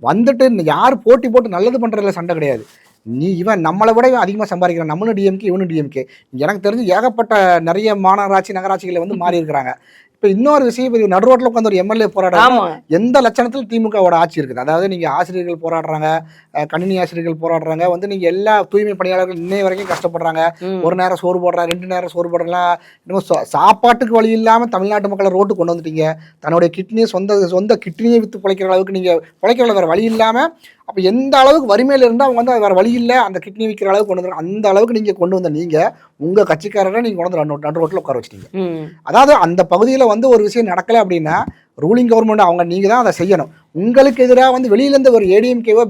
வந்துட்டு யார் போட்டி போட்டு நல்லது பண்றதுல சண்டை கிடையாது. நீ இவன் நம்மளை விட அதிகமாக சம்பாதிக்கிறான், நம்மளும் டிஎம்கே இவனும் டிஎம்கே. எனக்கு தெரிஞ்சு ஏகப்பட்ட நிறைய மாநகராட்சி நகராட்சிகளை வந்து மாறி இருக்கிறாங்க. இப்போ இன்னொரு விஷயம், இப்போ நடு ரோட்டில் உட்காந்து ஒரு எம்எல்ஏ போராடுறாங்க. எந்த லட்சணத்தில் திமுகவோட ஆட்சி இருக்குது? அதாவது நீங்கள் ஆசிரியர்கள் போராடுறாங்க, கணினி ஆசிரியர்கள் போராடுறாங்க, வந்து நீங்கள் எல்லா தூய்மை பணியாளர்கள் இன்னைய வரைக்கும் கஷ்டப்படுறாங்க. ஒரு நேரம் சோறு போடுறாங்க, 2 நேரம் சோறு போடுறலாம். இன்னும் சாப்பாட்டுக்கு வழி இல்லாமல் தமிழ்நாட்டு மக்களை ரோட்டு கொண்டு வந்துட்டீங்க. தன்னுடைய கிட்னியை சொந்த கிட்னியை விற்று பிழைக்கிற அளவுக்கு நீங்கள் பிழைக்கிற வேறு வழி இல்லாமல், அப்போ எந்த அளவுக்கு வறுமையில் இருந்தால் அவங்க வந்து வேறு வழி இல்லை அந்த கிட்னி விற்கிற அளவுக்கு கொண்டு வந்துடுறாங்க. அந்த அளவுக்கு நீங்கள் கொண்டு வந்த நீங்கள் உங்கள் கட்சிக்காரரை நீங்கள் கொண்டு வந்து நடு ரோட்டில் உட்கார வச்சிட்டீங்க. அதாவது அந்த பகுதியில் வந்து ஒரு விஷயம் நடக்கலை அப்படின்னா ரூலிங் கவர்மெண்ட் அவங்க நீங்கள் தான் அதை செய்யணும். உங்களுக்கு எதிராக வந்து வெளியிலேருந்து ஒரு ஏடிஎம்கேவோ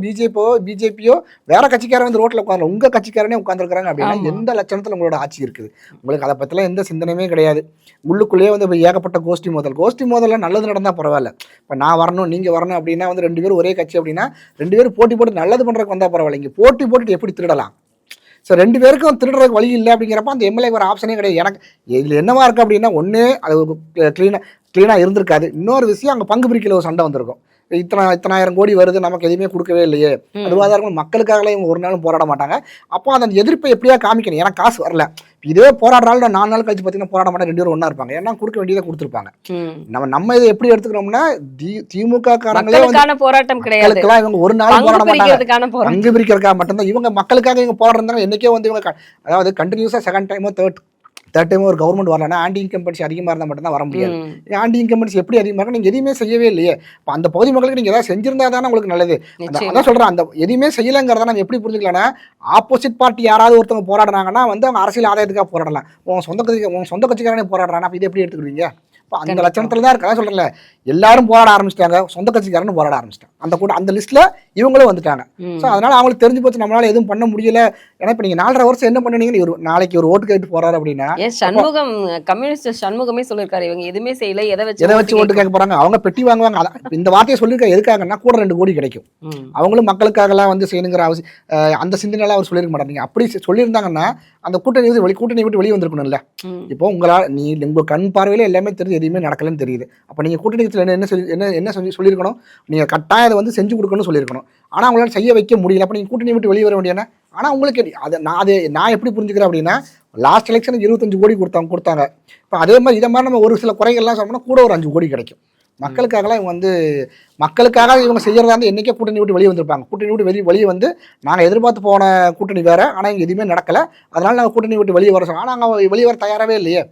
பிஜேபியோ வேற கட்சிக்காரன் வந்து ரோட்டில் உட்காந்து உங்கள் கட்சிக்காரனே உட்காந்துருக்காங்க அப்படின்னா எந்த லட்சணத்தில் உங்களோட ஆட்சி இருக்குது? உங்களுக்கு அதை பற்றிலாம் எந்த சிந்தனையுமே கிடையாது. உள்ளுக்குள்ளேயே வந்து இப்போ ஏகப்பட்ட கோஷ்டி மோதல் நல்லது நடந்தால் பரவாயில்ல. இப்போ நான் வரணும் நீங்கள் வரணும் அப்படின்னா வந்து 2 பேரும் ஒரே கட்சி அப்படின்னா 2 பேரும் போட்டி போட்டு நல்லது பண்ணுறதுக்கு வந்தால் பரவாயில்ல. இங்கே போட்டி போட்டுட்டு எப்படி திருடலாம்? ஸோ 2 பேருக்கும் திருடுறதுக்கு வழி இல்லை அப்படிங்கிறப்ப அந்த எம்எல்ஏ ஒரு ஆப்ஷனே கிடையாது. எனக்கு இதில் என்னவா இருக்குது அப்படின்னா, ஒன்று அது க்ளீனாக இருந்திருக்காது. இன்னொரு விஷயம் அங்கே பங்கு பிரிக்கல ஒரு சண்டை வந்திருக்கும். இத்தனாயிரம் கோடி வருது, நமக்கு எதுவுமே கொடுக்கவே இல்லையே. அதுவாக இருக்கும், மக்களுக்காகலாம் இவங்க ஒரு நாளும் போராட மாட்டாங்க. அப்போ அந்த எதிர்ப்பை எப்படியா காமிக்கணும்? ஏன்னா காசு வரல. இதே போராடுறாலும் 4 நாள் கழிச்சு பார்த்தீங்கன்னா போராட மாட்டேன், 2 பேரும் ஒன்றா இருப்பாங்க. ஏன்னா கொடுக்க வேண்டியதை கொடுத்துருப்பாங்க. நம்ம இதை எப்படி எடுத்துக்கிறோம்னா திமுக காரங்களே போராட்டம் கிடையாது, இவங்க ஒரு நாள் போராட மாட்டாங்க, பங்கு பிரிக்கிறதுக்காக மட்டும்தான். இவங்க மக்களுக்காக இவங்க போராடுறாங்க. என்னைக்கே வந்து இவங்க அதாவது கண்டினியூஸாக செகண்ட் டைமோ தேர்ட் டைம் ஒரு கவர்மெண்ட் வரலன்னா ஆன்டி இன்கம்பன்சி அதிகமாக இருந்தால் மட்டும் தான் வர முடியாது. ஆன்டி இன்கம்பன்சி எப்படி அதிகமாக இருக்கும்? நீங்கள் எதுவுமே செய்யவே இல்லையே. இப்போ அந்த பகுதி மக்களுக்கு நீங்கள் ஏதாவது செஞ்சிருந்தா தானே உங்களுக்கு நல்லது. அதான் சொல்கிறேன், அந்த எதுவுமே செய்யலைங்கிறத நம்ம எப்படி புரிஞ்சுக்கலாம்னா, ஆப்போசிட் பார்ட்டி யாராவது ஒருத்தவங்க போராடுறாங்கன்னா வந்து அவங்க அரசியல் ஆதாயத்துக்காக போராடலாம். உன் சொந்த கட்சிக்காரனே போராடுறாங்க, அப்போ இதை எப்படி எடுத்துக்கிடுவீங்க? இப்போ அந்த லட்சணத்தில் தான் இருக்கா சொல்கிறேன்ல. எல்லாரும் போராட ஆரம்பிச்சிட்டாங்க, சொந்த கட்சிக்காரன்னு போராட ஆரம்பிச்சிட்டாங்க. அந்த லிஸ்ட்டில் இவங்களும் வந்துட்டாங்க. ஸோ அதனால் அவங்களுக்கு தெரிஞ்சு போச்சு நம்மளால எதுவும் பண்ண முடியல. ஏன்னா இப்போ நீங்கள் 4.5 வருஷம் என்ன பண்ணுனீங்கன்னு நாளைக்கு ஒரு ஓட்டு கேட்டு போறாரு அப்படின்னா ஏன் சண்முகம் கம்யூனிஸ்ட் சண்முகமே சொல்லிருக்காரு இவங்க எதுவுமே செய்யல எதை வச்சு ஓட்டு கேட்க போறாங்க, அவங்க பெட்டி வாங்குவாங்க. இந்த வார்த்தையை சொல்லியிருக்க எதுக்காகன்னா கூட 2 கோடி கிடைக்கும். அவங்களும் மக்களுக்காகலாம் வந்து செய்யணுங்கிற அவசியம் அந்த சிந்தனையெல்லாம் அவர் சொல்லியிருக்க மாட்டாங்க. அப்படி சொல்லியிருந்தாங்கன்னா அந்த கூட்டணி விட்டு வெளியே வந்திருக்கணும்ல. இப்போ உங்களால் உங்க கண் பார்வையில எல்லாமே தெரிஞ்சு எதுவுமே நடக்கலன்னு தெரியுது. அப்ப நீங்க கூட்டணி என்ன சொல்லியிருக்கணும், நீங்க கட்டாயம் அதை வந்து செஞ்சு கொடுக்கணும்னு சொல்லியிருக்கணும். ஆனா அவங்களால செய்ய வைக்க முடியல. அப்ப நீங்க கூட்டணி விட்டு வெளியே வர வேண்டியன. ஆனா உங்களுக்கு நான் எப்படி புரிஞ்சுக்கிறேன் அப்படின்னா, லாஸ்ட் எலெக்ஷனுக்கு 25 கோடி கொடுத்தாங்க. இப்போ அதே மாதிரி இதை மாதிரி நம்ம ஒரு சில குறைகள்லாம் சொன்னோம்னா கூட ஒரு 5 கோடி கிடைக்கும். மக்களுக்காகலாம் இவங்க வந்து மக்களுக்காக இவங்க செய்யறதா வந்து என்னைக்கே கூட்டணி விட்டு வெளியே வந்திருப்பாங்க. கூட்டணி விட்டு வெளியே வந்து நாங்கள் எதிர்பார்த்து போன கூட்டணி வேற, ஆனால் இங்கே எதுவுமே நடக்கலை, அதனால நாங்கள் கூட்டணி விட்டு வெளியே வர சொன்னோம். ஆனால் நாங்கள் வெளியே வர தயாராகவே இல்லையே.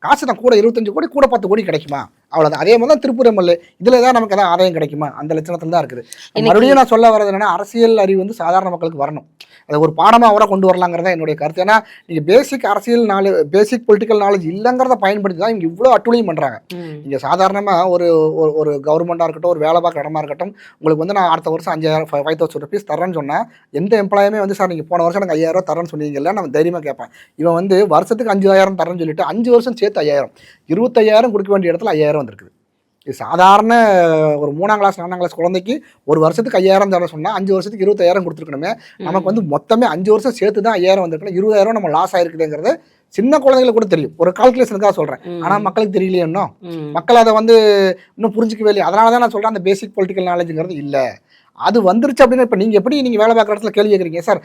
காசு தான் கூட 25 கோடி கூட 10 கோடி கிடைக்குமா, அவ்வளோதான். அதே மாதிரி தான் திருப்பூர் எம்எல்ஏ, இதில் தான் நமக்கு எதாவது ஆதாயம் கிடைக்குமா, அந்த லட்சணத்தில் தான் இருக்குது. மறுபடியும் நான் சொல்ல வர்றது என்னன்னா, அரசியல் அறிவு வந்து சாதாரண மக்களுக்கு வரணும். அதை ஒரு பாடமாக அவரை கொண்டு வரலாங்கிறதா என்னுடைய கருத்து. ஏன்னா நீங்கள் பேசிக் பொலிட்டிக்கல் நாலேஜ் இல்லைங்கிறத பயன்படுத்தி தான் இங்கே இவ்வளோ அட்டுழியும் பண்ணுறாங்க. இங்கே சாதாரணமாக ஒரு கவர்மெண்ட்டாக இருக்கட்டும், ஒரு வேலை பார்க்குற இடமா இருக்கட்டும், உங்களுக்கு வந்து நான் அடுத்த வருஷம் 5,000 ₹5,000 தரேன்னு சொன்னால் எந்த எம்ப்ளாயுமே வந்து சார் நீங்கள் போன வருஷம் எனக்கு 5,000 தரேன்னு சொன்னீங்கல்ல, நம்ம தைரியமாக கேட்பேன். இவன் வந்து வருஷத்துக்கு 5,000 தரேன்னு சொல்லிட்டு 5 வருஷம் சேர்த்து 5,000, 25,000 கொடுக்க வேண்டிய இடத்துல 5,000 வந்திருக்குது. இது சாதாரண ஒரு 3ஆம் கிளாஸ் 4ஆம் கிளாஸ் குழந்தைக்கு ஒரு வருஷத்துக்கு 5,000 தர சொன்னால் 5 வருஷத்துக்கு 25,000 கொடுத்துருக்கணுமே. நமக்கு வந்து மொத்தமே 5 வருஷம் சேர்த்து தான் 5,000 வந்திருக்கணும். 20,000 நம்ம லாஸ் ஆயிருக்குதுங்கிறது சின்ன குழந்தைங்களுக்கு கூட தெரியும். ஒரு கால்குலேஷனுக்காக சொல்கிறேன். ஆனால் மக்களுக்கு தெரியலையே இன்னும். மக்கள் அதை வந்து இன்னும் புரிஞ்சிக்கவே இல்லை. அதனால தான் நான் சொல்கிறேன், அந்த பேசிக் பொலிட்டிக்கல் நாலேஜுங்கிறது இல்லை. அது வந்துருச்சு அப்படின்னா இப்போ நீங்கள் வேலை பார்க்குற இடத்துல கேள்வி கேட்குறீங்க, சார்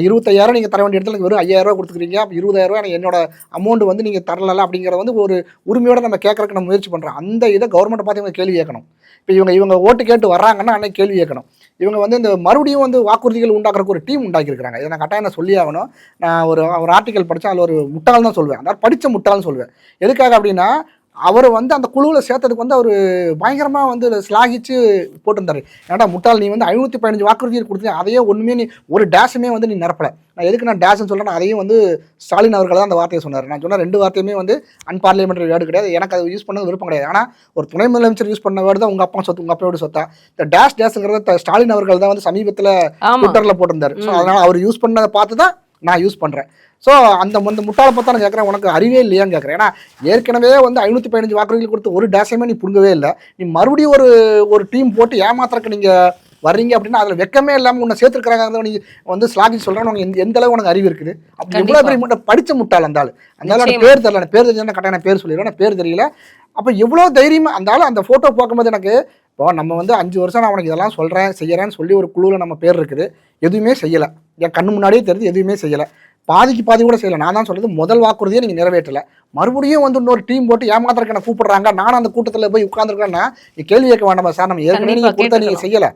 25,000 நீங்கள் தர வேண்டிய இடத்துல வெறும் 5,000 கொடுத்துக்கிறீங்க, அப்போ 20,000 எனக்கு என்னோட அமௌண்ட் வந்து நீங்கள் தரல அப்படிங்கிறத வந்து ஒரு உரிமையோடு நம்ம கேட்கறதுக்கு நம்ம முயற்சி பண்ணுறோம். அந்த இதை கவர்மெண்ட்டை பார்த்து இவங்க கேள்வி கேட்கணும். இப்போ இவங்க ஓட்டு கேட்டு வர்றாங்கன்னா அன்னைக்கு கேள்வி கேட்கணும். இவங்க வந்து இந்த மறுபடியும் வந்து வாக்குறுதிகள் உண்டாக்குறதுக்கு ஒரு டீம் உண்டாக்கியிருக்கிறாங்க. இதை நான் கட்டாயம் சொல்லி ஆகணும். நான் ஒரு ஆர்டிக்கல் படித்தேன், அதில் ஒரு முட்டாள் தான் சொல்லுவேன், அதாவது படித்த முட்டாள்னு சொல்லுவேன். எதுக்காக அப்படின்னா, அவர் வந்து அந்த குழுவில் சேர்த்ததுக்கு வந்து அவர் பயங்கரமாக வந்து ஸ்லாகிச்சு போட்டிருந்தாரு. ஏன்னா முட்டாள், நீ வந்து 515 வாக்குறுதிகள் கொடுத்து அதையே ஒன்றுமே நீ ஒரு டேஷுமே வந்து நீ நிரப்பலை. நான் எதுக்கு நான் டேஷ்னு சொல்கிறேன், அதையும் வந்து ஸ்டாலின் அவர்கள் தான் அந்த வார்த்தையை சொன்னார். நான் சொன்ன 2 வார்த்தையுமே வந்து அன்பார்லிமெண்ட்ரி வேர்டு கிடையாது. எனக்கு அதை யூஸ் பண்ணது விருப்பம் கிடையாது. ஆனால் ஒரு துணை முதலமைச்சர் யூஸ் பண்ண வேர்டு தான் உங்கள் அப்பா சொத்து, உங்கள் அப்பாவோட சொத்தா. இந்த டேஷ்ங்கிறத ஸ்டாலின் அவர்கள் தான் வந்து சமீபத்தில் ட்விட்டரில் போட்டிருந்தார். ஸோ அதனால் அவர் யூஸ் பண்ணதை பார்த்து தான் நான் யூஸ் பண்ணுறேன். ஸோ அந்த முட்டாளை பார்த்தா நான் கேட்குறேன், உனக்கு அறிவே இல்லையான்னு கேட்குறேன். ஏன்னா ஏற்கனவே வந்து 515 வாக்குறுதிகள் கொடுத்து ஒரு டேஷையுமே நீ புடுங்கவே இல்லை. நீ மறுபடியும் ஒரு டீம் போட்டு ஏமாத்துறக்கு நீங்கள் வர்றீங்க அப்படின்னா அதில் வெக்கமே இல்லாமல் உன்னை சேர்த்துருக்கிறாங்க. நீ வந்து ஸ்லாகி சொல்கிறேன், உனக்கு எந்த அளவு உனக்கு அறிவு இருக்குது. அப்படி எவ்வளோ பெரிய படித்த முட்டாள் அந்த பேர் தெரியல. பேர் தெரிஞ்சா கட்டாயம் பேர் சொல்லிடுறேன், பேர் தெரியல. அப்போ எவ்வளோ தைரியமாக அந்த ஃபோட்டோ பார்க்கும்போது எனக்கு இப்போ நம்ம வந்து 5 வருஷம் நான் உனக்கு இதெல்லாம் சொல்கிறேன் செய்கிறேன்னு சொல்லி ஒரு குழுவில் நம்ம பேர் இருக்குது, எதுவுமே செய்யலை. என் கண்ணு முன்னாடியே தெரிஞ்சு எதுவுமே செய்யலை. பாதிக்கு பாதி கூட செய்யலை. நான் தான் சொல்கிறது, முதல் வாக்குறுதியை நீங்கள் நிறைவேற்றலை. மறுபடியும் வந்து இன்னொரு டீம் போட்டு ஏமாத்திரக்கு என்ன கூப்பிடுறாங்க. நானும் அந்த கூட்டத்தில் போய் உட்காந்துருக்கேன்னா நீ கேள்வி கேட்க வேண்டாமா சார், நம்ம ஏற்கனவே நீங்கள் கொடுத்தா நீங்கள் செய்யலை,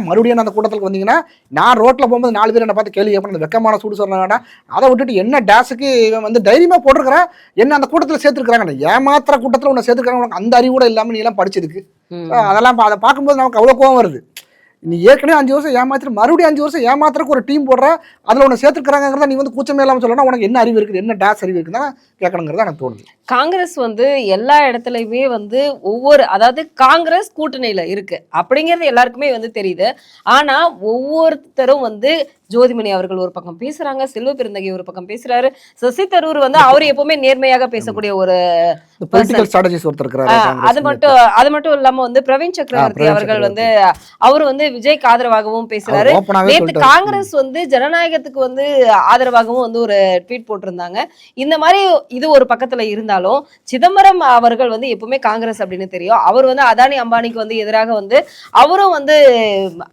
மறுபடியும் அந்த கூட்டத்துக்கு வந்தீங்கன்னா நான் ரோட்டில் போகும்போது 4 பேர் என்னை பார்த்து கேள்வி கேட்பேன், அந்த வெக்கமான சூடு சொல்ல வேண்டாம். அதை விட்டுட்டு என்ன டேஸுக்கு இவன் வந்து தைரியமாக போட்டிருக்கிறேன், என்ன அந்த கூட்டத்தில் சேர்த்துருக்காங்க. ஏமாத்திர கூட்டத்தில் உன்னை சேர்த்துருக்காங்க, உனக்கு அந்த அறிவு கூட இல்லாமல் நீ எல்லாம் படிச்சதுக்கு. அதெல்லாம் அதை பார்க்கும்போது நமக்கு அவ்வளோ கோவம் வருது. நீ ஏற்கனவே 5 வருஷம் ஏமாத்திட்டு மறுபடியும் 5 வருஷம் ஏமாத்துறதுக்கு ஒரு டீம் போடுற, அதில் உன்னை சேர்த்துக்கிறாங்கிறத நீ வந்து கூச்சமே இல்லாமல் சொல்லணும். உனக்கு என்ன அறிவு இருக்குது, என்ன டேஸ் அறிவு இருக்குன்னா கேட்கணுங்கிறத எனக்கு தோணுது. காங்கிரஸ் வந்து எல்லா இடத்துலையுமே வந்து அதாவது காங்கிரஸ் கூட்டணியில இருக்கு அப்படிங்கிறது எல்லாருக்குமே வந்து தெரியுது. ஆனா ஒவ்வொருத்தரும் வந்து ஜோதிமணி அவர்கள் ஒரு பக்கம் பேசுறாங்க, செல்வ பெருந்தகை ஒரு பக்கம் பேசுறாரு, சசி தரூர் வந்து அவர் எப்பவுமே நேர்மையாக பேசக்கூடிய ஒரு அது மட்டும் இல்லாம வந்து பிரவீன் சக்கரவர்த்தி அவர்கள் வந்து அவர் வந்து விஜய்க்கு ஆதரவாகவும் பேசுறாரு. நேற்று காங்கிரஸ் வந்து ஜனநாயகத்துக்கு வந்து ஆதரவாகவும் வந்து ஒரு ட்வீட் போட்டிருந்தாங்க. இந்த மாதிரி இது ஒரு பக்கத்துல இருந்தாலும் சிதம்பரம் அவர்கள் வந்து எப்பவுமே காங்கிரஸ் அப்படின்னு தெரியும். அவர் வந்து அதானி அம்பானிக்கு வந்து எதிராக வந்து அவரும் வந்து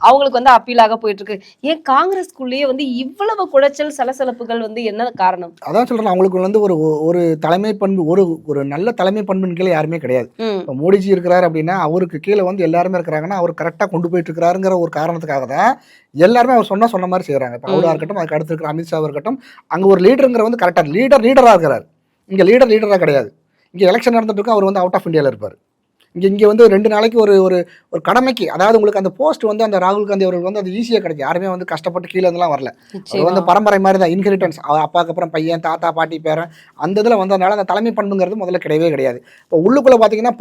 அவங்களுக்கு வந்து அப்பீலாக போயிட்டு இருக்கு. ஏன் காங்கிரஸ்குள்ளேயே வந்து இவ்வளவு குடைச்சல் சலசலப்புகள் வந்து என்ன காரணம்? அதான் சொல்றேன், அவங்களுக்கு வந்து ஒரு தலைமை பண்பு, ஒரு நல்ல தலைமை பண்பின் கீழே யாருமே கிடையாது. இப்போ மோடிஜி இருக்கிறாரு அப்படின்னா அவருக்கு கீழே வந்து எல்லாருமே இருக்கிறாங்கன்னா அவர் கரெக்டாக கொண்டு போயிட்டு இருக்கிறாருங்கிற ஒரு காரணத்துக்காக தான் எல்லாருமே அவர் சொன்ன மாதிரி செய்யறாங்க. இப்போ அவராக இருக்கட்டும், அதுக்கு அடுத்து இருக்கிற அமித்ஷா இருக்கட்டும், அங்கே ஒரு லீடருங்கிற வந்து கரெக்டாக லீடராக இருக்கிறார். இங்கே லீடராக கிடையாது. இங்கே எலெக்ஷன் நடந்துட்டு இருக்கும், அவர் வந்து அவுட் ஆஃப் இந்தியாவில் இருப்பார். இங்கே வந்து 2 நாளைக்கு ஒரு கடமைக்கு, அதாவது உங்களுக்கு அந்த போஸ்ட் வந்து அந்த ராகுல் காந்தி அவர்கள் வந்து அது ஈஸியாக கிடைக்கும். யாருமே வந்து கஷ்டப்பட்டு கீழே இருந்தெல்லாம் வரல. அது வந்து பரம்பரை மாதிரி தான், இன்ஹெரிட்டன்ஸ். அப்பாவுக்கு அப்புறம் பையன், தாத்தா, பாட்டி, பேரன் அந்த இதில் வந்ததுனால அந்த தலைமை பண்புங்கிறது முதல்ல கிடையவே கிடையாது. இப்போ உள்ளுக்குள்ளே பார்த்தீங்கன்னா